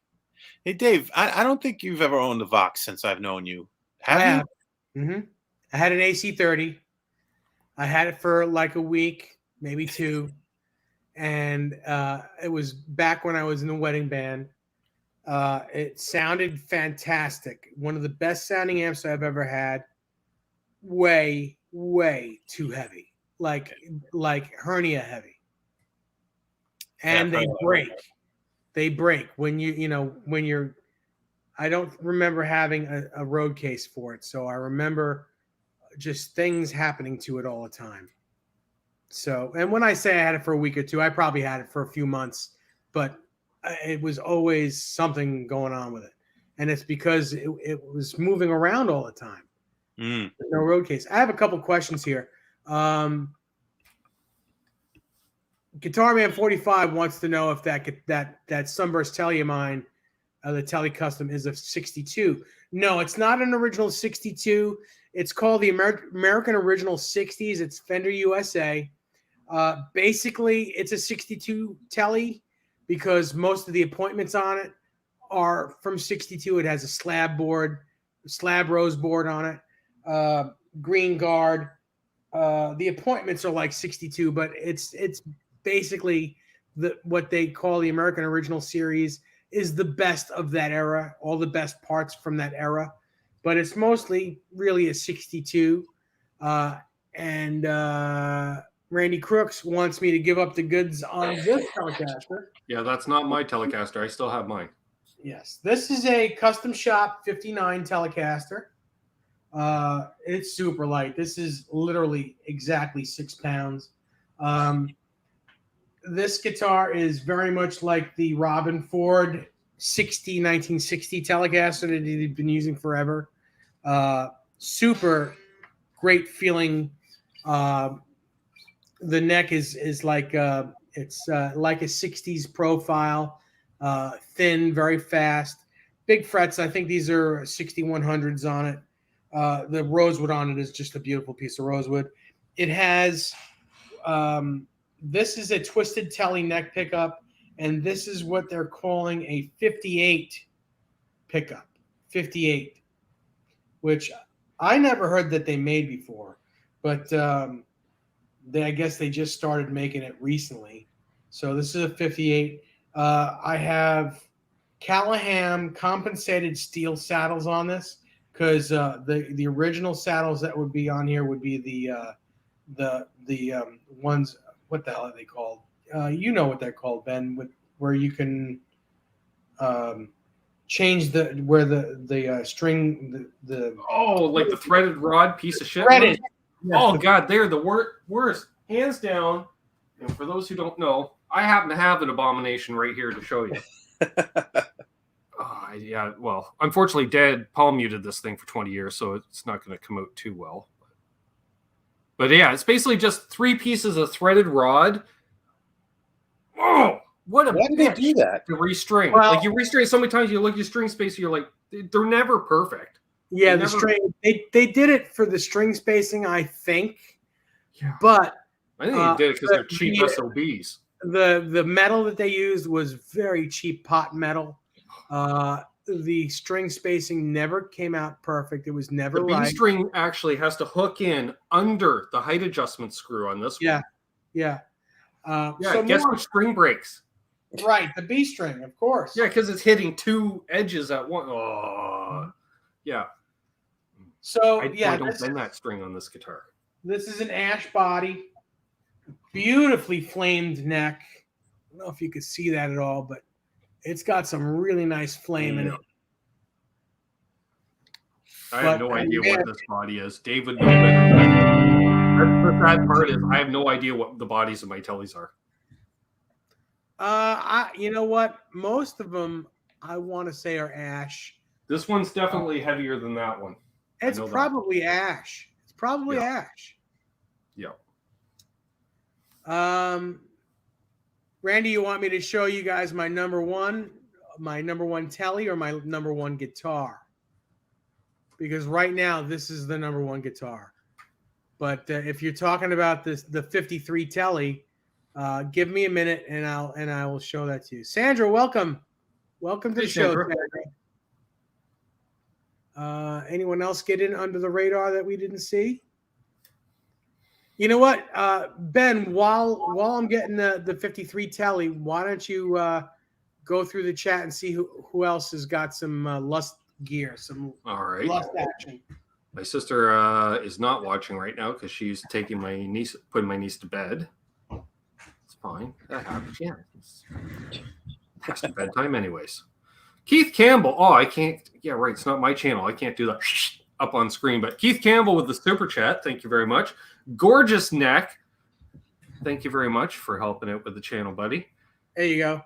Hey, Dave, I don't think you've ever owned a Vox since I've known you. Have you? Mm-hmm. I had an AC30. I had it for like a week, maybe 2. And it was back when I was in the wedding band. It sounded fantastic. One of the best sounding amps I've ever had. Way, way too heavy. Like hernia heavy. And they break. They break when when you're. I don't remember having a road case for it, so I remember just things happening to it all the time. So, and when I say I had it for a week or 2, I probably had it for a few months. but it was always something going on with it. And it's because it was moving around all the time. Mm. No road case. I have a couple questions here. Guitar Man 45 wants to know if that Sunburst Telly of mine, the Telly Custom, is a 62. No, it's not an original 62. It's called the American Original 60s. It's Fender USA. Basically, it's a 62 Telly because most of the appointments on it are from 62. It has a slab rose board on it, green guard. The appointments are like 62, but it's basically what they call the American Original Series is the best of that era, all the best parts from that era, but it's mostly really a 62. And Randy Crooks wants me to give up the goods on this Telecaster. Yeah, that's not my Telecaster. I still have mine. Yes, this is a custom shop 59 Telecaster. It's super light. This is literally exactly 6 pounds. This guitar is very much like the Robin Ford 1960 Telecaster that he'd been using forever. Super great feeling. The neck is like it's like a 60s profile, thin, very fast, big frets. I think these are 6100s on it. The rosewood on it is just a beautiful piece of rosewood. It has this is a twisted telly neck pickup, and this is what they're calling a 58 pickup. 58, which I never heard that they made before, but I guess they just started making it recently. So this is a 58. I have Callahan compensated steel saddles on this because the original saddles that would be on here would be the ones. What the hell are they called? You know what they're called, Ben. Where you can change where the string like the threaded rod piece of shit. threaded. Oh God, they're the worst, hands down. And for those who don't know, I happen to have an Abomination right here to show you. Yeah, well, unfortunately, Dad palm muted this thing for 20 years, so it's not going to come out too well. But yeah, it's basically just 3 pieces of threaded rod. Oh, what a Why do they do that? to restring. Well, like you restring so many times, you look at your string space, you're like, they're never perfect. Yeah, the string. They did it for the string spacing, I think. Yeah. But I think they did it because they're cheap SOBs. The metal that they used was very cheap pot metal. The string spacing never came out perfect. It was never right. The B string actually has to hook in under the height adjustment screw on this one. Yeah. So guess which string breaks? Right, the B string, of course. Yeah, because it's hitting 2 edges at once. Oh, yeah. So I don't bend that string on this guitar. This is an ash body, beautifully flamed neck. I don't know if you could see that at all, but it's got some really nice flame in it. I have no idea what this body is. David knows better. That's the sad part is I have no idea what the bodies of my tellies are. You know what? Most of them I want to say are ash. This one's definitely heavier than that one. It's probably ash. It's probably ash. Yeah. Randy, you want me to show you guys my number one telly or my number 1 guitar? Because right now this is the number 1 guitar. But if you're talking about the 53 telly, give me a minute and I will show that to you. Sandra, welcome to the show. Sandra. Anyone else get in under the radar that we didn't see? You know what, Ben? While I'm getting the 53 telly, why don't you go through the chat and see who else has got some lust gear, some lust action. My sister is not watching right now because she's putting my niece to bed. It's fine. That happens. Yeah, it's past your bedtime, anyways. Keith Campbell. Oh, I can't. Yeah, right. It's not my channel. I can't do that up on screen. But Keith Campbell with the super chat. Thank you very much. Gorgeous neck. Thank you very much for helping out with the channel, buddy. There you go.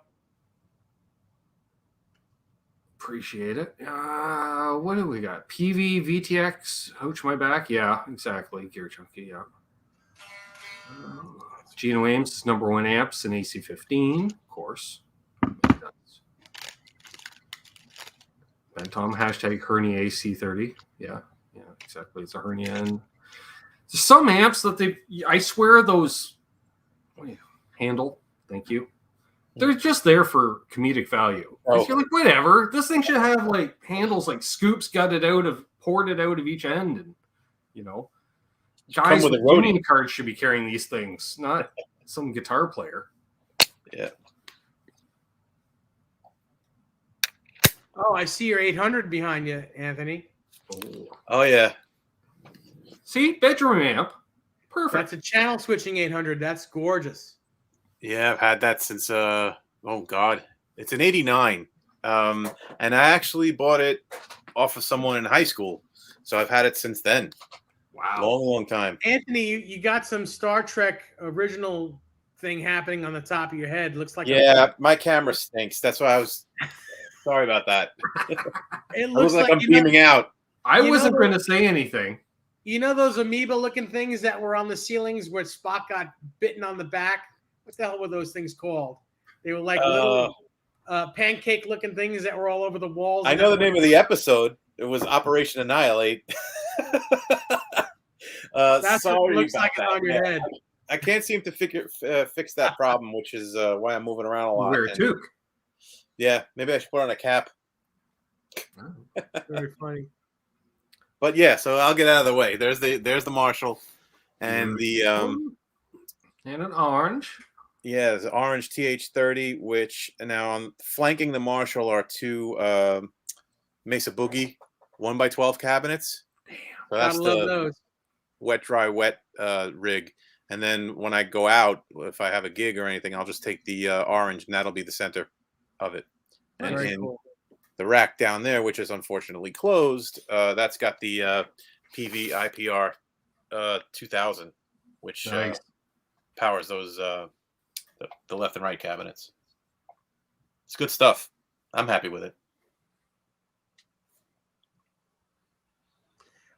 Appreciate it. What do we got? PV, VTX, Ouch My Back. Yeah, exactly. Gear Chunky, yeah. Gino Ames, #1 amps and AC15, of course. Ben Tom, #hernia AC30. Yeah, exactly. It's a hernia. And there's some amps that I swear those handle. Thank you. They're just there for comedic value. Oh. You're like, whatever. This thing should have like handles, like scoops poured it out of each end, and guys with union cards should be carrying these things, not some guitar player. Yeah. Oh, I see your 800 behind you, Anthony. Oh yeah. See, bedroom amp. Perfect. That's a channel switching 800. That's gorgeous. Yeah, I've had that since oh god, it's an '89, and I actually bought it off of someone in high school, so I've had it since then. Wow, long time. Anthony, you got some Star Trek original thing happening on the top of your head. Looks like my camera stinks. That's why I was sorry about that. It looks like I'm beaming out. I wasn't going to say anything. You know those amoeba-looking things that were on the ceilings where Spock got bitten on the back? What the hell were those things called? They were like little pancake-looking things that were all over the walls. I know the name of the episode. It was Operation Annihilate. That's sorry what it looks about like that. on your head. I can't seem to fix that problem, which is why I'm moving around a lot. Wear a toque. Yeah, maybe I should put on a cap. Very funny. But yeah, so I'll get out of the way. There's the Marshall, and the and an orange. Yeah, the orange TH30, which now I'm flanking the Marshall are two Mesa Boogie 1x12 cabinets. Damn, so that's I love those. Wet, dry, wet rig. And then when I go out, if I have a gig or anything, I'll just take the orange, and that'll be the center of it. And Very cool. The rack down there, which is unfortunately closed, that's got the PV IPR 2000, which powers those the left and right cabinets. It's good stuff. I'm happy with it.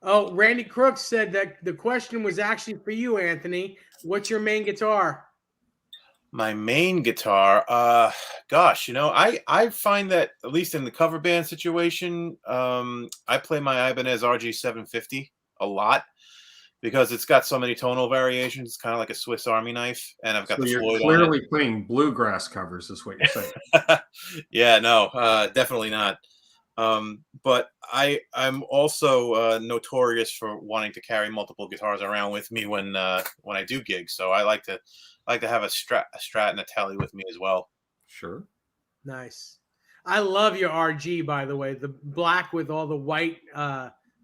Oh, Randy Crooks said that the question was actually for you, Anthony. What's your main guitar? My main guitar, gosh, I find that at least in the cover band situation, I play my Ibanez RG750 a lot because it's got so many tonal variations. It's kind of like a Swiss Army knife, and I've got the Floyd clearly on it. playing bluegrass covers, is what you're saying. Yeah, no, definitely not. But I'm also notorious for wanting to carry multiple guitars around with me when I do gigs. So I like to have a Strat and a Tele with me as well. Sure. Nice. I love your RG, by the way. The black with all the white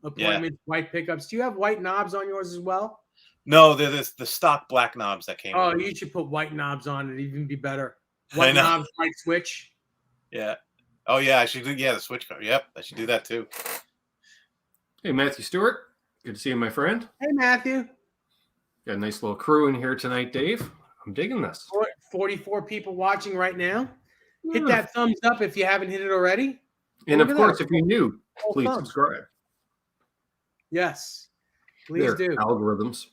appointments, white pickups. Do you have white knobs on yours as well? No, there's the stock black knobs that came. Oh, you should put white knobs on it. It'd even be better. White knobs, white switch. Yeah. Oh yeah, I should do. Yeah, the switch card. Yep, I should do that too. Hey, Matthew Stewart. Good to see you, my friend. Hey, Matthew. Got a nice little crew in here tonight, Dave. I'm digging this. 44 people watching right now. Hit that thumbs up if you haven't hit it already. And of course, if you're new, please subscribe. Yes, please do. Algorithms.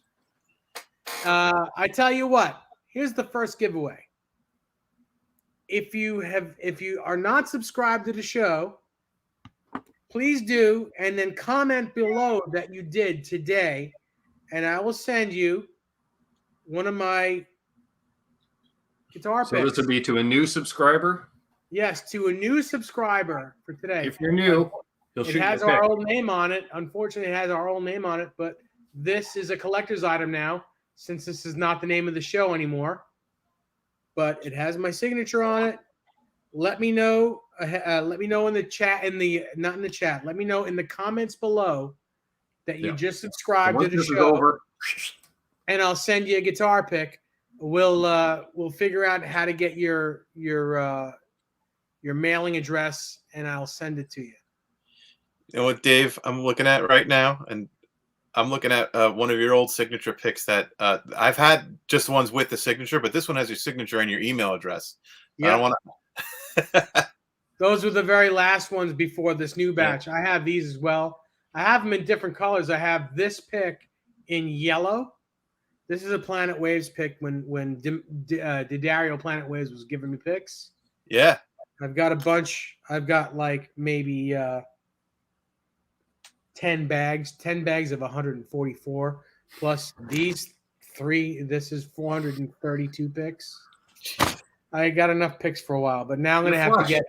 I tell you what. Here's the first giveaway. If you are not subscribed to the show, please do, and then comment below that you did today, and I will send you one of my guitar picks. So this would be to a new subscriber? Yes, to a new subscriber for today. If you're new, it has our old name on it. Unfortunately, it has our old name on it, but this is a collector's item now, since this is not the name of the show anymore. But it has my signature on it. Let me know. Let me know in the chat. Not in the chat. Let me know in the comments below that you just subscribed to the show. And I'll send you a guitar pick. We'll figure out how to get your mailing address, and I'll send it to you. You know what, Dave? I'm looking at right now, and I'm looking at one of your old signature picks that I've had just ones with the signature, but this one has your signature and your email address. Yeah. I don't want to. Those were the very last ones before this new batch. I have these as well. I have them in different colors. I have this pick in yellow. This is a Planet Waves pick when Didario Planet Waves was giving me picks. Yeah. I've got a bunch. I've got like maybe 10 bags of 144 plus these 3. This is 432 picks. I got enough picks for a while, but now I'm going to have to get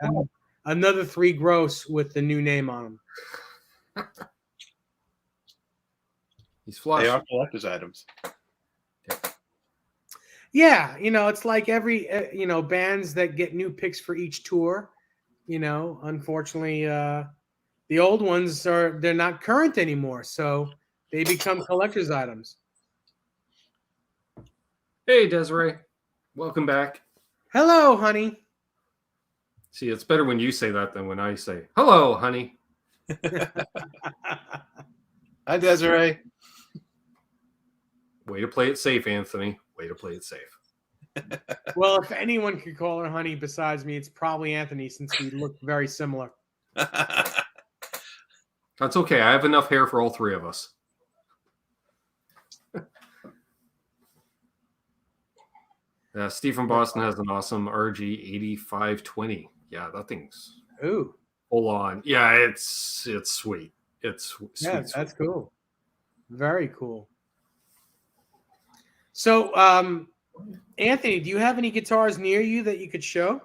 another 3 gross with the new name on them. He's flush. They are collector's items. Yeah, it's like every bands that get new picks for each tour. Unfortunately, the old ones they're not current anymore, so they become collector's items. Hey, Desiree, welcome back. Hello, honey. See, it's better when you say that than when I say hello, honey. Hi, Desiree. Way to play it safe, Anthony. Way to play it safe. Well, if anyone could call her honey besides me, it's probably Anthony, since we look very similar. That's okay. I have enough hair for all 3 of us. Steve from Boston has an awesome RG8520. Yeah, that thing's full on. Yeah, it's sweet. It's sweet. Yeah, that's cool. Very cool. So, Anthony, do you have any guitars near you that you could show?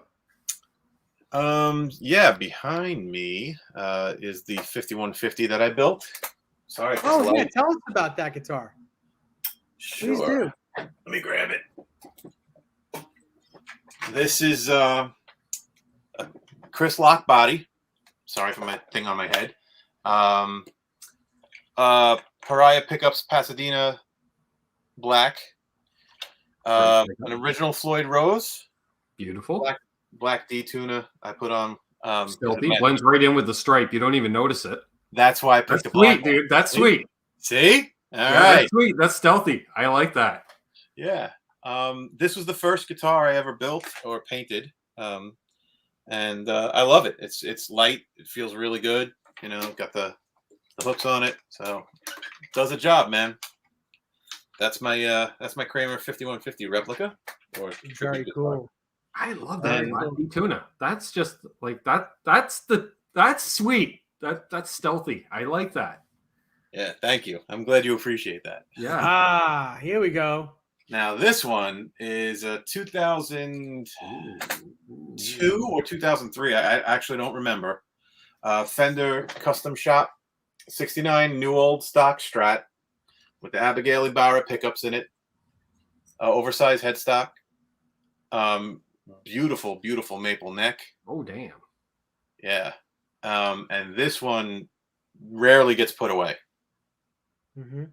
Yeah, behind me is the 5150 that I built. Sorry. Yeah, tell us about that guitar. Sure. Please do. Let me grab it. This is a Chris Lock body. Sorry for my thing on my head. Pariah Pickups Pasadena black. An original Floyd Rose. Beautiful. Black D tuna I put on. Stealthy blends right in with the stripe. You don't even notice it. That's why I picked the black. Sweet, dude. That's sweet. See? All right. That's sweet. That's stealthy. I like that. Yeah. This was the first guitar I ever built or painted. And I love it. It's light. It feels really good. Got the hooks on it. So it does a job, man. That's my Kramer 5150 replica. Very cool. I love that tuna. That's just like that. That's sweet. That's stealthy. I like that. Yeah, thank you. I'm glad you appreciate that. Yeah. Here we go. Now this one is a 2002 or 2003. I actually don't remember. Fender Custom Shop 69 new old stock Strat with the Abigail Ibarra pickups in it. Oversized headstock. Beautiful, beautiful maple neck. Oh, damn. Yeah. And this one rarely gets put away. Mm-hmm.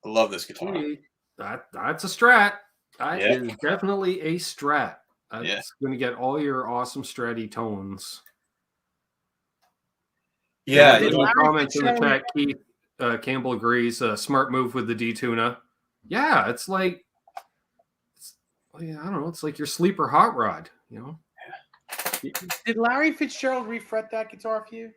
I love this guitar. That's a Strat. That is definitely a Strat. That's going to get all your awesome Stratty tones. Yeah. Comments in the chat. Keith Campbell agrees. Smart move with the D tuna. Yeah, it's like, I don't know. It's like your sleeper hot rod. Did Larry Fitzgerald refret that guitar for you?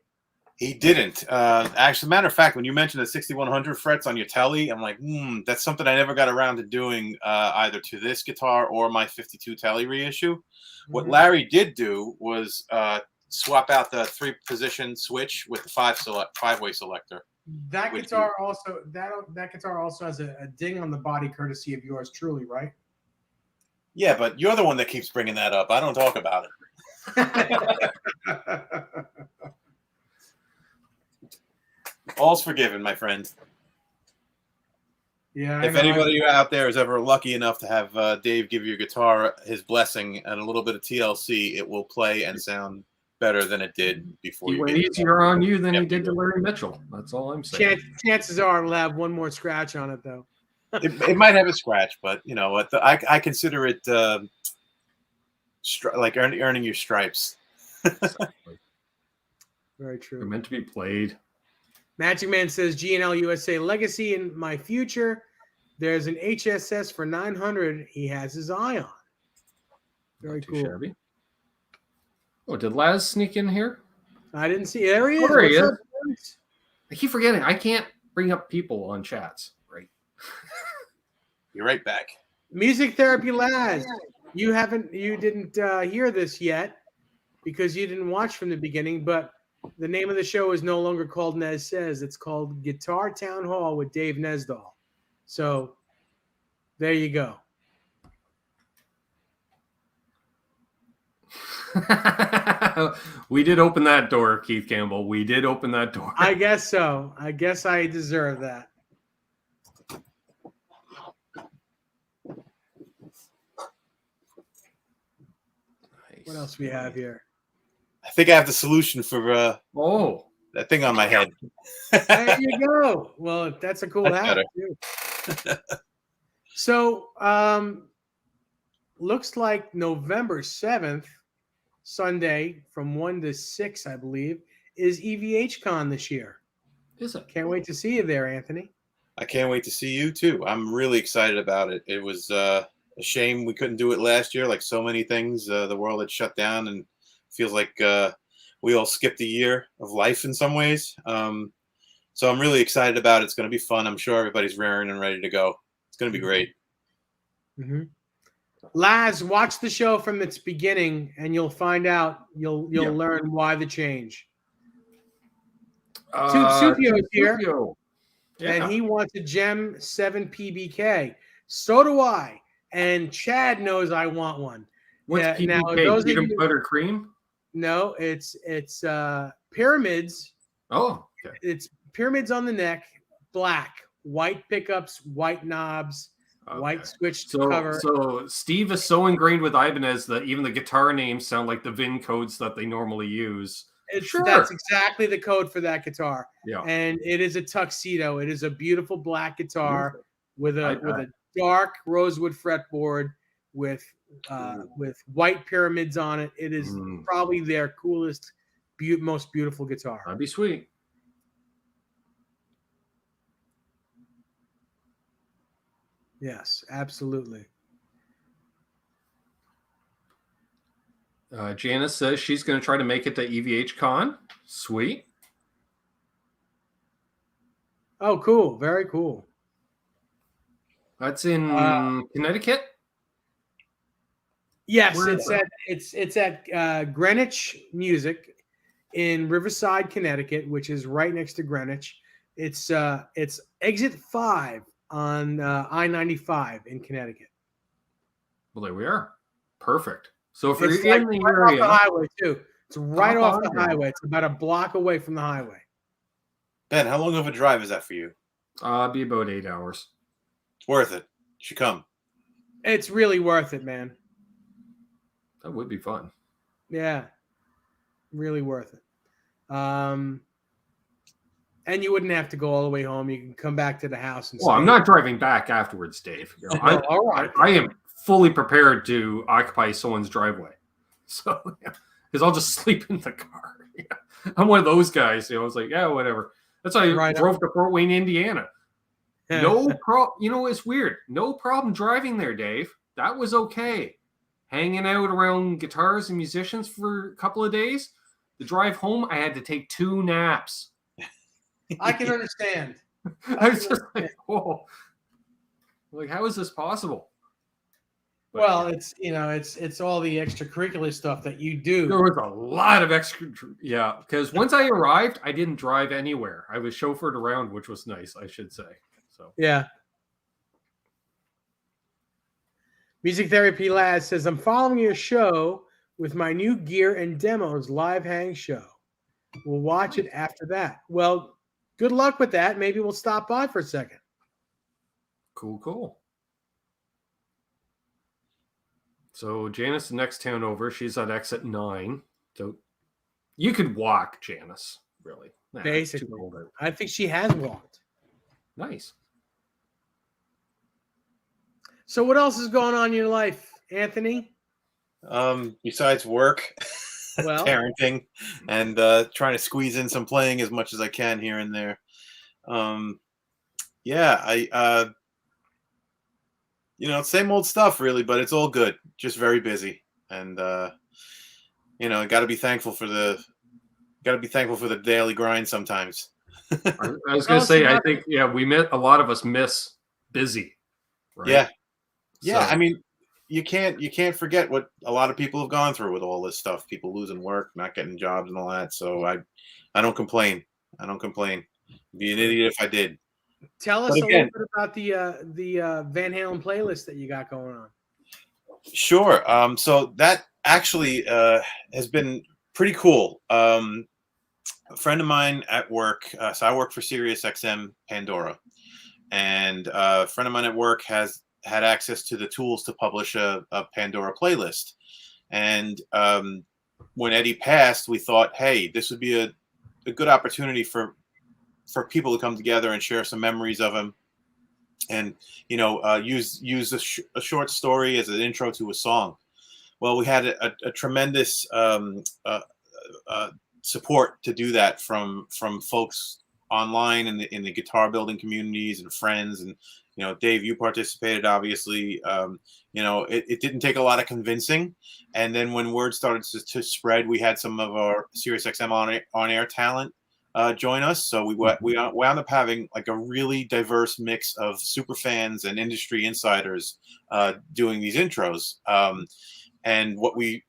He didn't. Actually, matter of fact, when you mentioned the 6100 frets on your telly, I'm like, that's something I never got around to doing either to this guitar or my 52 telly reissue. Mm-hmm. What Larry did do was swap out the 3-position switch with the 5-way selector. That guitar also has a ding on the body, courtesy of yours truly, right? Yeah, but you're the one that keeps bringing that up. I don't talk about it. All's forgiven, my friend. Yeah. If anybody out there is ever lucky enough to have Dave give your guitar his blessing and a little bit of TLC, it will play and sound better than it did before. He went easier on you than he did to Larry Mitchell. That's all I'm saying. Chances are it'll have one more scratch on it, though. It might have a scratch, but I consider it like earning your stripes. Very true. They're meant to be played. Magic Man says G&L USA Legacy in my future. There's an HSS for 900 he has his eye on. Very cool. Shabby. Oh, did Laz sneak in here? I didn't see. There he is. Oh, there he What's is. up, Laz? I keep forgetting. I can't bring up people on chats. Right. You're right back. Music Therapy Laz. You didn't hear this yet because you didn't watch from the beginning, but the name of the show is no longer called Nez Says. It's called Guitar Town Hall with Dave NESDALL. So there you go. We did open that door, Keith Campbell. We did open that door. I guess so. I guess I deserve that. Nice. What else we have here? I think I have the solution for Oh, that thing on my head. There you go. Well, that's a cool That's hat too. So, looks like November 7th, Sunday from 1 to 6, I believe, is EVHCon this year. is it? Can't wait to see you there, Anthony. I can't wait to see you too. I'm really excited about it. It was a shame we couldn't do it last year, like so many things. The world had shut down, and feels like we all skipped a year of life in some ways. So I'm really excited about it. It's going to be fun. I'm sure everybody's raring and ready to go. It's going to be great. Mm-hmm. Laz, watch the show from its beginning, and you'll find out. You'll learn why the change. Supio's here, and he wants a Gem 7 PBK. So do I. And Chad knows I want one. What's PBK? Now, those of Peanut you, butter cream? no, it's pyramids. Oh, okay. It's pyramids on the neck, black, white pickups, white knobs, white switched cover. So Steve is so ingrained with Ibanez that even the guitar names sound like the VIN codes that they normally use. That's exactly the code for that guitar. Yeah. And it is a tuxedo. It is a beautiful black guitar with a dark rosewood fretboard with white pyramids on it. It is probably their coolest, most beautiful guitar. That'd be sweet. Yes, absolutely. Janice says she's going to try to make it to EVHCon. Sweet. Oh, cool. Very cool. That's in Connecticut? Yes, Where it's at Greenwich Music in Riverside, Connecticut, which is right next to Greenwich. It's exit 5 on I-95 in Connecticut. Well, there we are. Perfect. So if It's you're like in the right area, off the highway too. It's right Hop off the on there. highway. It's about a block away from the highway. Ben, how long of a drive is that for you? be about 8 hours. It's worth it. You should come. It's really worth it, man. That would be fun. Yeah, really worth it. And you wouldn't have to go all the way home. You can come back to the house and. Well, I'm not driving back afterwards, Dave. You know, all right. I am fully prepared to occupy someone's driveway. So, because I'll just sleep in the car. Yeah. I'm one of those guys. I was like, yeah, whatever. That's why I drove to Fort Wayne, Indiana. No problem. You know, it's weird. No problem driving there, Dave. That was okay. Hanging out around guitars and musicians for a couple of days. The drive home, I had to take 2 naps. I can understand. I was just like, whoa. Like, how is this possible? But, well, it's all the extracurricular stuff that you do. There was a lot of extra, because once I arrived, I didn't drive anywhere. I was chauffeured around, which was nice, I should say. So yeah. Music Therapy Lad says, I'm following your show with my new gear and demos live hang show. We'll watch it after that. Well, good luck with that. Maybe we'll stop by for a second. Cool. So Janice, the next town over, she's at exit 9. So you could walk, Janice, really. Nah, basically. I think she has walked. Nice. So what else is going on in your life, Anthony? Besides work, well, parenting, and trying to squeeze in some playing as much as I can here and there. Same old stuff really, but it's all good. Just very busy, and got to be thankful for the daily grind sometimes. I was Tell gonna us say, I about think a lot of us miss busy, right? Yeah. Yeah, So I mean, you can't forget what a lot of people have gone through with all this stuff. People losing work, not getting jobs, and all that. So I don't complain. I don't complain. Be an idiot if I did. Tell But us a little again, bit about the Van Halen playlist that you got going on. sure. So that actually has been pretty cool. A friend of mine at work. So I work for Sirius XM Pandora, and a friend of mine at work has had access to the tools to publish a Pandora playlist. And when Eddie passed, we thought, hey, this would be a good opportunity for people to come together and share some memories of him, and use a short story as an intro to a song. Well, we had a tremendous support to do that from folks online in the guitar building communities and friends. And Dave, you participated, obviously. It didn't take a lot of convincing, and then when word started to spread, we had some of our SiriusXM on air talent join us. So we wound up having like a really diverse mix of super fans and industry insiders doing these intros. And what we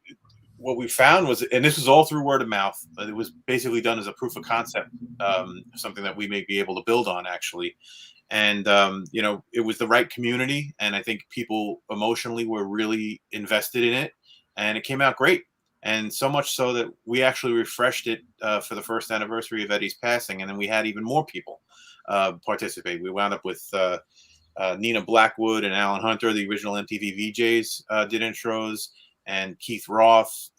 found was, and this was all through word of mouth, it was basically done as a proof of concept, something that we may be able to build on, actually. And it was the right community, and I think people emotionally were really invested in it, and it came out great. And so much so that we actually refreshed it for the first anniversary of Eddie's passing, and then we had even more people participate. We wound up with Nina Blackwood and Alan Hunter, the original MTV VJs, did intros, and Keith Roth,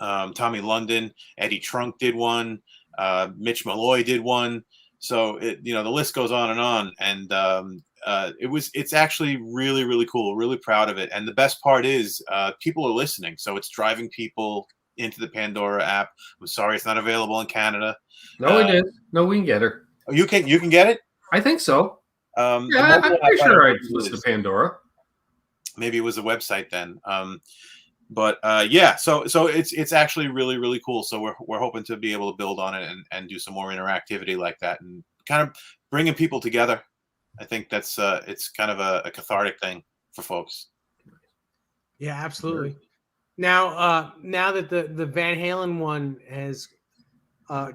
Tommy London, Eddie Trunk did one, Mitch Malloy did one. So the list goes on, and it's actually really, really cool. Really proud of it. And the best part is people are listening, so it's driving people into the Pandora app. I'm sorry it's not available in Canada. no, it is. No, we can get her. You can get it. I think so. The Yeah, I'm mobile pretty app, sure I I don't listen use. to Pandora. Maybe it was a website then. But yeah, so it's actually really, really cool. So we're hoping to be able to build on it and do some more interactivity like that, and kind of bringing people together. I think that's it's kind of a cathartic thing for folks. Yeah, absolutely. Now that the Van Halen one has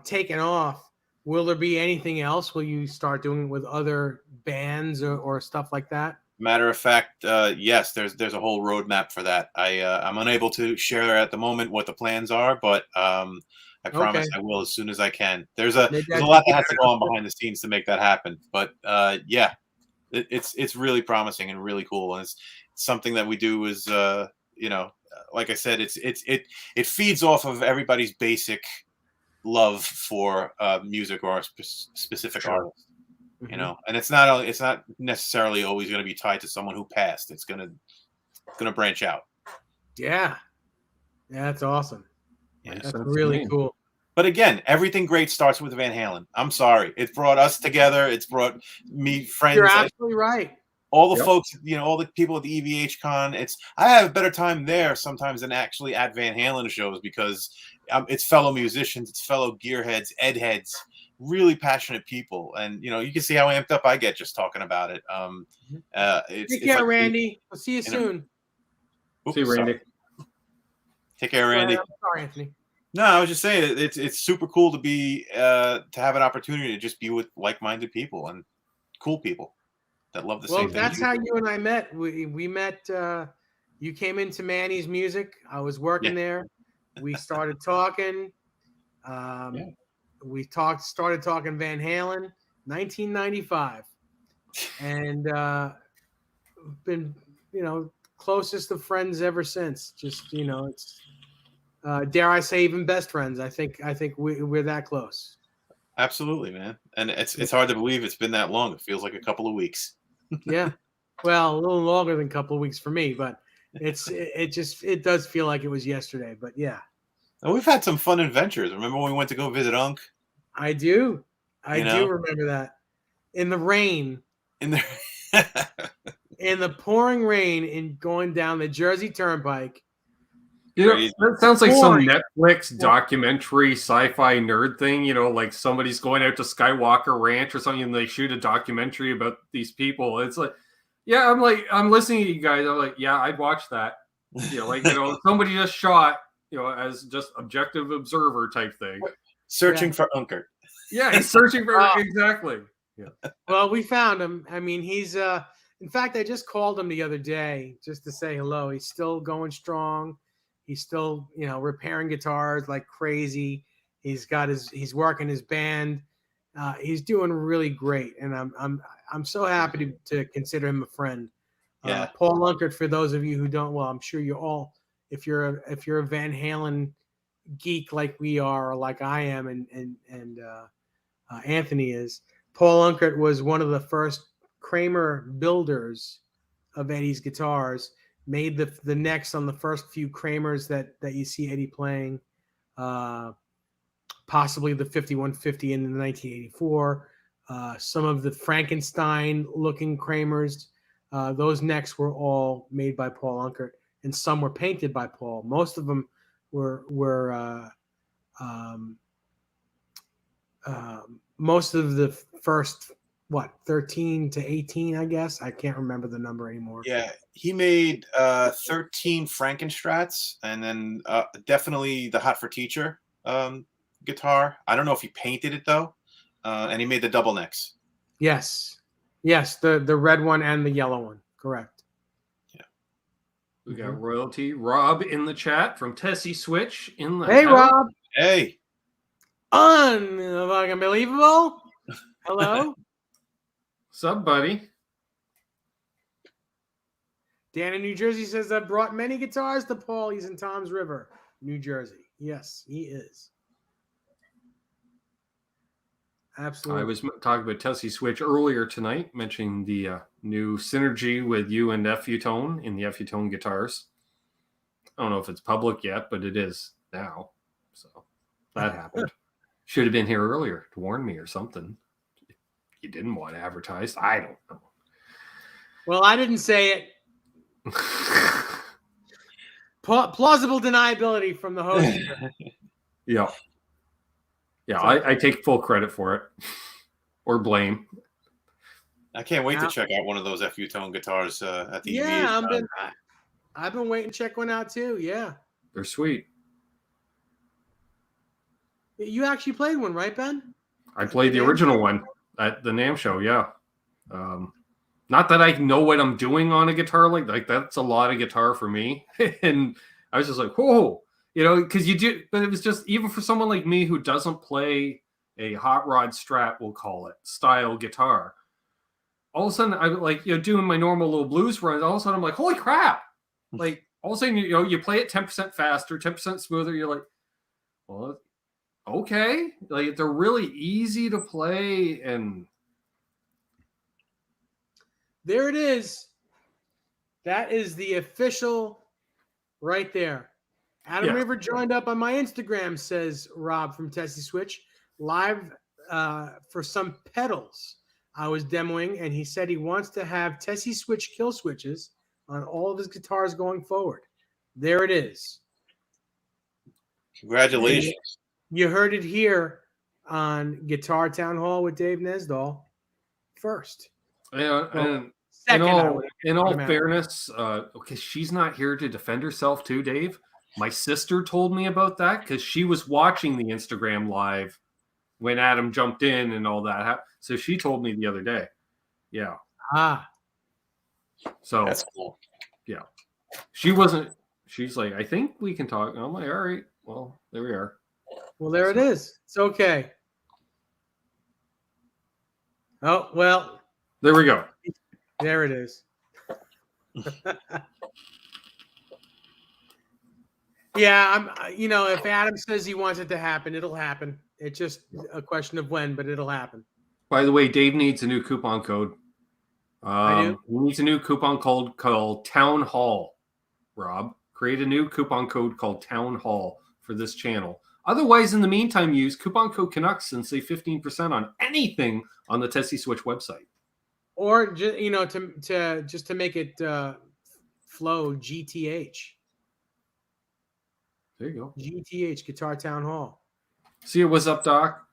taken off, will there be anything else? Will you start doing it with other bands or stuff like that? Matter of fact, yes, there's a whole roadmap for that. I'm unable to share at the moment what the plans are, but I promise I will as soon as I can. There's a lot that has to go on behind the scenes to make that happen, but yeah, it's really promising and really cool, and it's something that we do is like I said, it feeds off of everybody's basic love for music or a specific artist. And it's not necessarily always going to be tied to someone who passed. It's going to branch out. Yeah, that's awesome. Yeah, that's really cool. But again, everything great starts with Van Halen. I'm sorry, it brought us together. It's brought me friends. You're absolutely right. All the folks, all the people at the EVH Con. I have a better time there sometimes than actually at Van Halen shows, because it's fellow musicians, it's fellow gearheads, ed heads, really passionate people, and you can see how amped up I get just talking about it. Take care, Randy. I'll see you soon. See you, Randy. Take care, Randy. Sorry, Anthony. No, I was just saying it's super cool to be to have an opportunity to just be with like-minded people and cool people that love the same thing. Well, that's how you and I met. We met. You came into Manny's Music. I was working there. We started talking. We started talking Van Halen, 1995, and been closest of friends ever since. Just it's dare I say even best friends. I think we're that close. Absolutely, man. And it's hard to believe it's been that long. It feels like a couple of weeks. Yeah, well, a little longer than a couple of weeks for me, but it does feel like it was yesterday. But yeah. And we've had some fun adventures. Remember when we went to go visit Unc? I do. I do remember that. In the rain. In the pouring rain, and going down the Jersey Turnpike. You know, Crazy. that sounds like some Boring. Netflix documentary sci-fi nerd thing, like somebody's going out to Skywalker Ranch or something and they shoot a documentary about these people. It's like, yeah, I'm listening to you guys. I'm like, yeah, I'd watch that. Somebody just shot, as just objective observer type thing. Searching for Unkert. Yeah, he's searching for exactly. Yeah. Well, we found him. I mean, he's in fact, I just called him the other day just to say hello. He's still going strong. He's still, repairing guitars like crazy. He's working his band. He's doing really great, and I'm so happy to consider him a friend. Yeah. Paul Unkert, for those of you who don't, well, I'm sure you all, if you're a Van Halen geek like we are, or like I am, and Anthony is, Paul Unkert was one of the first Kramer builders of Eddie's guitars. Made the necks on the first few Kramers that you see Eddie playing, possibly the 5150 in the 1984. Some of the Frankenstein-looking Kramers, those necks were all made by Paul Unkert, and some were painted by Paul. Most of them were most of the first 13 to 18, I guess. I can't remember the number anymore. Yeah, he made 13 Frankenstrats, and then definitely the Hot for Teacher guitar. I don't know if he painted it though, and he made the double necks. Yes, the red one and the yellow one. Correct. Yeah. We got royalty. Rob in the chat from Tessie Switch in the Hey, house. Rob. Hey. Unbelievable. Hello. What's up, buddy? Dan in New Jersey says, I've brought many guitars to Paul. He's in Tom's River, New Jersey. Yes, he is. Absolutely. I was talking about Tessie Switch earlier tonight, mentioning the new synergy with you and F-Utone in the F-Utone guitars. I don't know if it's public yet, but it is now. So that happened. Should have been here earlier to warn me or something. You didn't want to advertise. I don't know. Well, I didn't say it. Plausible deniability from the host. Yeah. Yeah, I take full credit for it. Or blame. I can't wait to check out one of those F-Utone guitars at the Yeah, I've been waiting to check one out too. Yeah. They're sweet. You actually played one, right, Ben? I played the original one at the NAMM show, yeah. Not that I know what I'm doing on a guitar, like that's a lot of guitar for me. And I was just like, whoa, because you do, but it was just, even for someone like me who doesn't play a hot rod Strat, we'll call it, style guitar, all of a sudden I'm like, doing my normal little blues runs, all of a sudden I'm like, holy crap. Like all of a sudden, you play it 10% faster, 10% smoother. You're like, well, okay. Like they're really easy to play, and there it is. That is the official right there. Adam River joined up on my Instagram, says Rob from Tessie Switch, live for some pedals I was demoing, and he said he wants to have Tessie Switch kill switches on all of his guitars going forward. There it is. Congratulations. You heard it here on Guitar Town Hall with Dave NESDALL first. Yeah, and second, in all fairness, okay, she's not here to defend herself too, Dave. My sister told me about that because she was watching the Instagram live when Adam jumped in and all that. So she told me the other day. Yeah. So that's cool. Yeah. She's like, I think we can talk. I'm like, all right. Well, there we are. Well, there it is. It's okay. Oh, well. There we go. There it is. Yeah, if Adam says he wants it to happen, it'll happen. It's just a question of when, but it'll happen. By the way, Dave needs a new coupon code. I do. He needs a new coupon code called Town Hall. Rob, create a new coupon code called Town Hall for this channel. Otherwise, in the meantime, use coupon code Canucks and save 15% on anything on the Tessie Switch website. Or to make it flow, GTH. There you go. GTH, Guitar Town Hall. See you. What's up, Doc?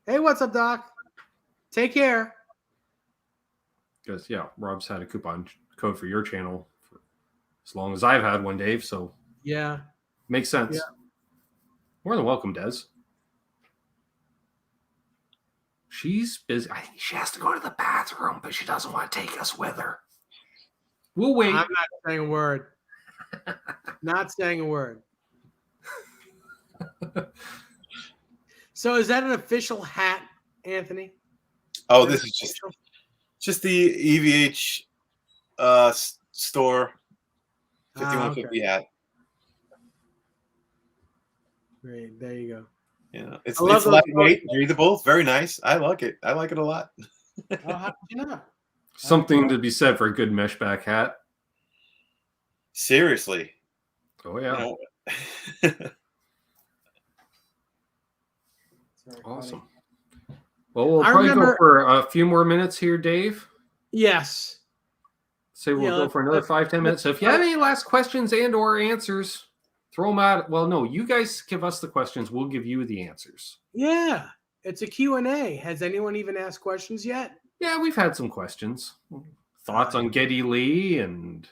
Hey, what's up, Doc? Take care. Because, yeah, Rob's had a coupon code for your channel for as long as I've had one, Dave. So, yeah. Makes sense. Yeah. More than welcome, Des. She's busy. I think she has to go to the bathroom, but she doesn't want to take us with her. We'll wait. I'm not saying a word. Not saying a word. So is that an official hat, Anthony? Oh, this is just the EVH store 5150 hat. Great, there you go. Yeah, it's lightweight, breathable. It's very nice. I like it. I like it a lot. Oh, how did you not? Something to be said for a good mesh back hat. Seriously. Oh yeah. You know. Awesome. Well, we'll probably go for a few more minutes here, Dave. Yes. Say we'll go for another 5-10 minutes. So if you have any last questions and or answers, throw them out. Well, no, you guys give us the questions. We'll give you the answers. Yeah. It's a Q&A. Has anyone even asked questions yet? Yeah, we've had some questions. Thoughts on Geddy Lee and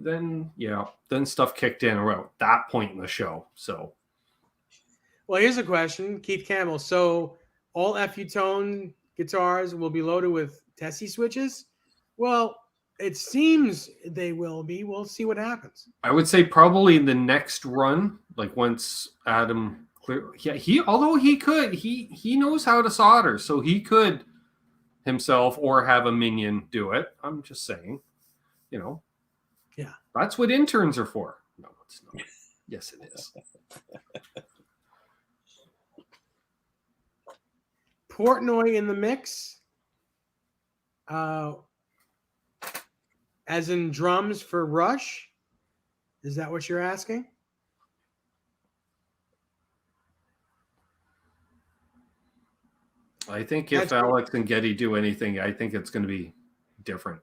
then stuff kicked in around that point in the show. So, well, here's a question, Keith Campbell. So all FU tone guitars will be loaded with Tessie switches? Well, it seems they will be. We'll see what happens. I would say probably the next run, like once Adam clear. Yeah, he knows how to solder, so he could himself or have a minion do it. I'm just saying, Yeah, that's what interns are for. No, it's not. Yes, it is. Portnoy in the mix. As in drums for Rush? Is that what you're asking? I think if Alex and Geddy do anything, I think it's going to be different.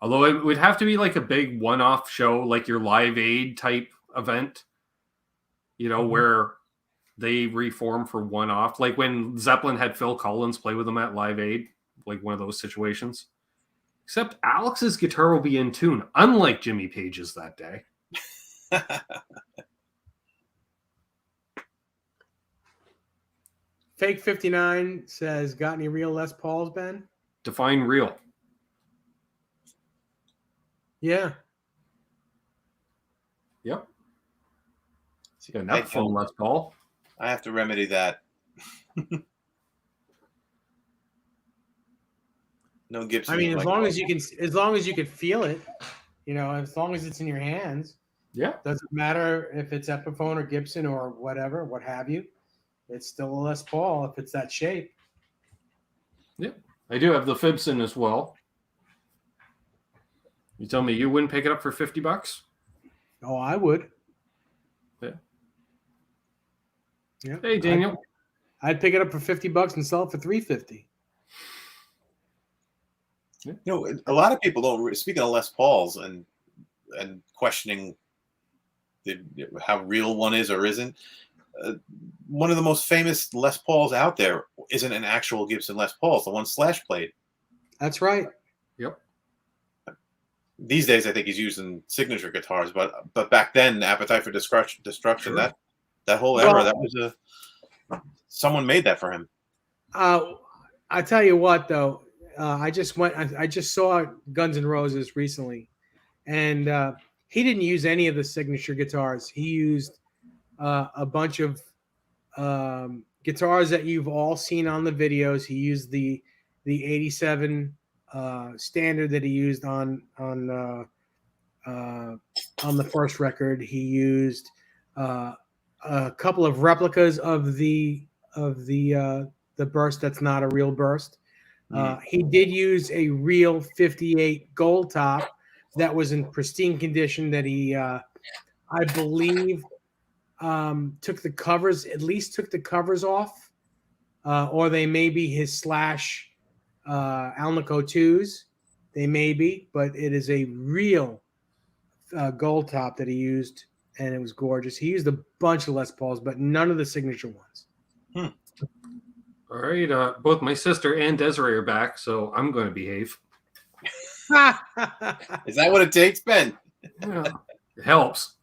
Although it would have to be like a big one-off show, like your Live Aid type event, where they reform for one-off. Like when Zeppelin had Phil Collins play with them at Live Aid, like one of those situations. Except Alex's guitar will be in tune, unlike Jimmy Page's that day. Fake 59 says, got any real Les Pauls, Ben? Define real. Yeah. Yep. Got an Epiphone Les Paul. I have to remedy that. No Gibson. I mean, as long as you can feel it, as long as it's in your hands. Yeah. Doesn't matter if it's Epiphone or Gibson or whatever, what have you. It's still a Les Paul if it's that shape. Yeah. I do have the Fibson as well. You tell me you wouldn't pick it up for $50? Oh, I would. Yeah. Yeah. Hey, Daniel. I'd pick it up for $50 and sell it for $350. A lot of people don't. Speaking of Les Pauls and questioning how real one is or isn't, one of the most famous Les Pauls out there isn't an actual Gibson Les Paul. It's the one Slash played. That's right. Yep. These days, I think he's using signature guitars, but back then, Appetite for Destruction, Sure. that whole era, that was someone made that for him. I tell you what, though. I just saw Guns N' Roses recently, and he didn't use any of the signature guitars. He used a bunch of guitars that you've all seen on the videos. He used the 87 standard that he used on the first record. He used a couple of replicas of the burst that's not a real burst. He did use a real 58 gold top that was in pristine condition that he, I believe, took the covers off, or they may be his Slash Alnico 2s. They may be, but it is a real gold top that he used, and it was gorgeous. He used a bunch of Les Pauls, but none of the signature ones. All right. Both my sister and Desiree are back, so I'm going to behave. Is that what it takes, Ben? Yeah, it helps.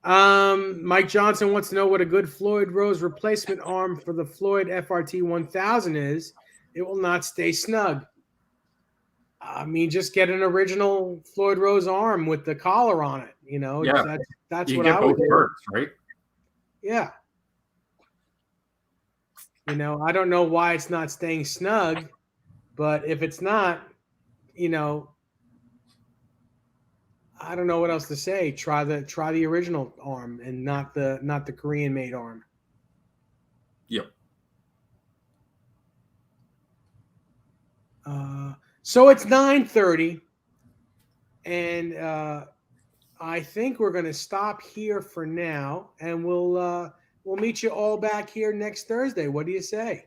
Mike Johnson wants to know what a good Floyd Rose replacement arm for the Floyd FRT 1000 is. It will not stay snug. I mean, just get an original Floyd Rose arm with the collar on it. You know, Yeah. that's You what get I would both do. parts, right? Yeah. You know, I don't know why it's not staying snug, but if it's not, you know, I don't know what else to say. Try the original arm and not the Korean made arm. Yep. So it's 9:30, and I think we're going to stop here for now, and we'll meet you all back here next Thursday. What do you say?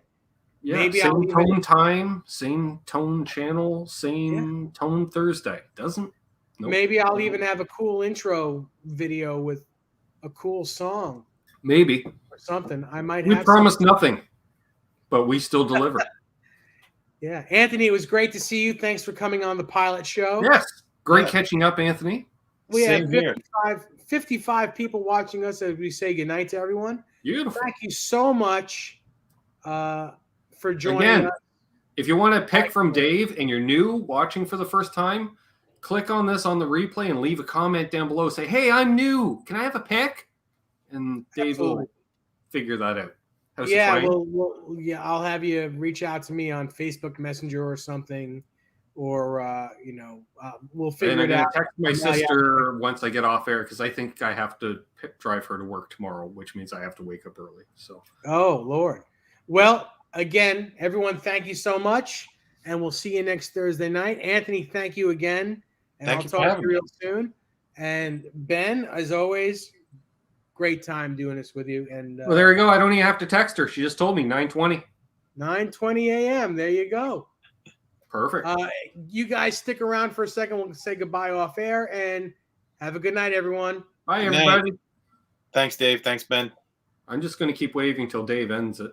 Yeah. Maybe same I'll even- tone time, same tone channel, same tone Thursday. Nope. Maybe I'll even have a cool intro video with a cool song Maybe. or something. I might We have promised nothing, but we still deliver. Yeah. Anthony, it was great to see you. Thanks for coming on the pilot show. Yes. Great Yeah. catching up, Anthony. We have Same here. 55 people watching us as we say goodnight to everyone. Beautiful. Thank you so much for joining Again, us. if you want to pick from Dave and you're new watching for the first time, click on this on the replay and leave a comment down below. Say, hey, I'm new. Can I have a pick? And Dave Absolutely. will figure that out. How's Yeah, it going? well, I'll have you reach out to me on Facebook Messenger or something, or we'll And figure I'm it going out. to text my Yeah, yeah. sister once I get off air because I think I have to drive her to work tomorrow, which means I have to wake up early. So, Oh, Lord. Well, again, everyone, thank you so much, and we'll see you next Thursday night. Anthony, thank you again, and Thank I'll you for talk to having you me. real soon. And Ben, as always, great time doing this with you. And well, there you go. I don't even have to text her. She just told me 9:20. 9:20 a.m. There you go. Perfect. You guys stick around for a second. We'll say goodbye off air, and have a good night, everyone. Bye, Good night. everybody. Thanks, Dave. Thanks, Ben. I'm just going to keep waving till Dave ends it.